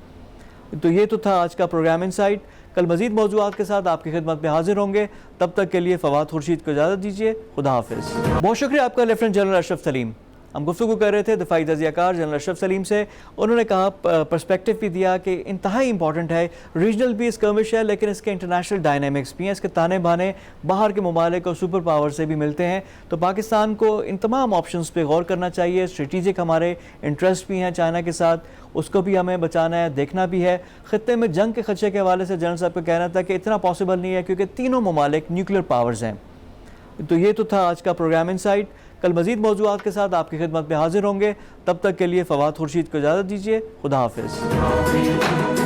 तो ये तो था आज का प्रोग्राम इनसाइट। कल मजीद मौजूआत के साथ आपकी खिदमत में हाजिर होंगे, तब तक के लिए फवाद खुर्शीद को इजाज़त दीजिए। खुदा हाफिज़। बहुत शुक्रिया आपका लेफ्टिनेंट जनरल अशरफ सलीम। हम गुफ्तगू कर रहे थे दिफाई तजियाकार जनरल अशरफ सलीम से, उन्होंने कहा, पर्सपेक्टिव भी दिया कि इंतहाई इंपॉर्टेंट है, रीजनल भी स्कर्मिश है लेकिन इसके इंटरनेशनल डायनामिक्स भी हैं, इसके ताने बाने बाहर के ममालिक और सुपर पावर से भी मिलते हैं, तो पाकिस्तान को इन तमाम ऑप्शंस पे गौर करना चाहिए। स्ट्रेटिजिक हमारे इंटरेस्ट भी हैं चाइना के साथ, उसको भी हमें बचाना है, देखना भी है। खत्ते में जंग के खदशे के हवाले से जनरल साहब का कहना था कि इतना पॉसिबल नहीं है क्योंकि तीनों ममालिक न्यूक्लियर पावर्स हैं। तो ये तो था आज का प्रोग्राम इनसाइट। कल मजीद मौजूआत के साथ आपकी खिदमत में हाजिर होंगे, तब तक के लिए फवाद खुर्शीद को इजाज़त दीजिए। खुदा हाफिज़।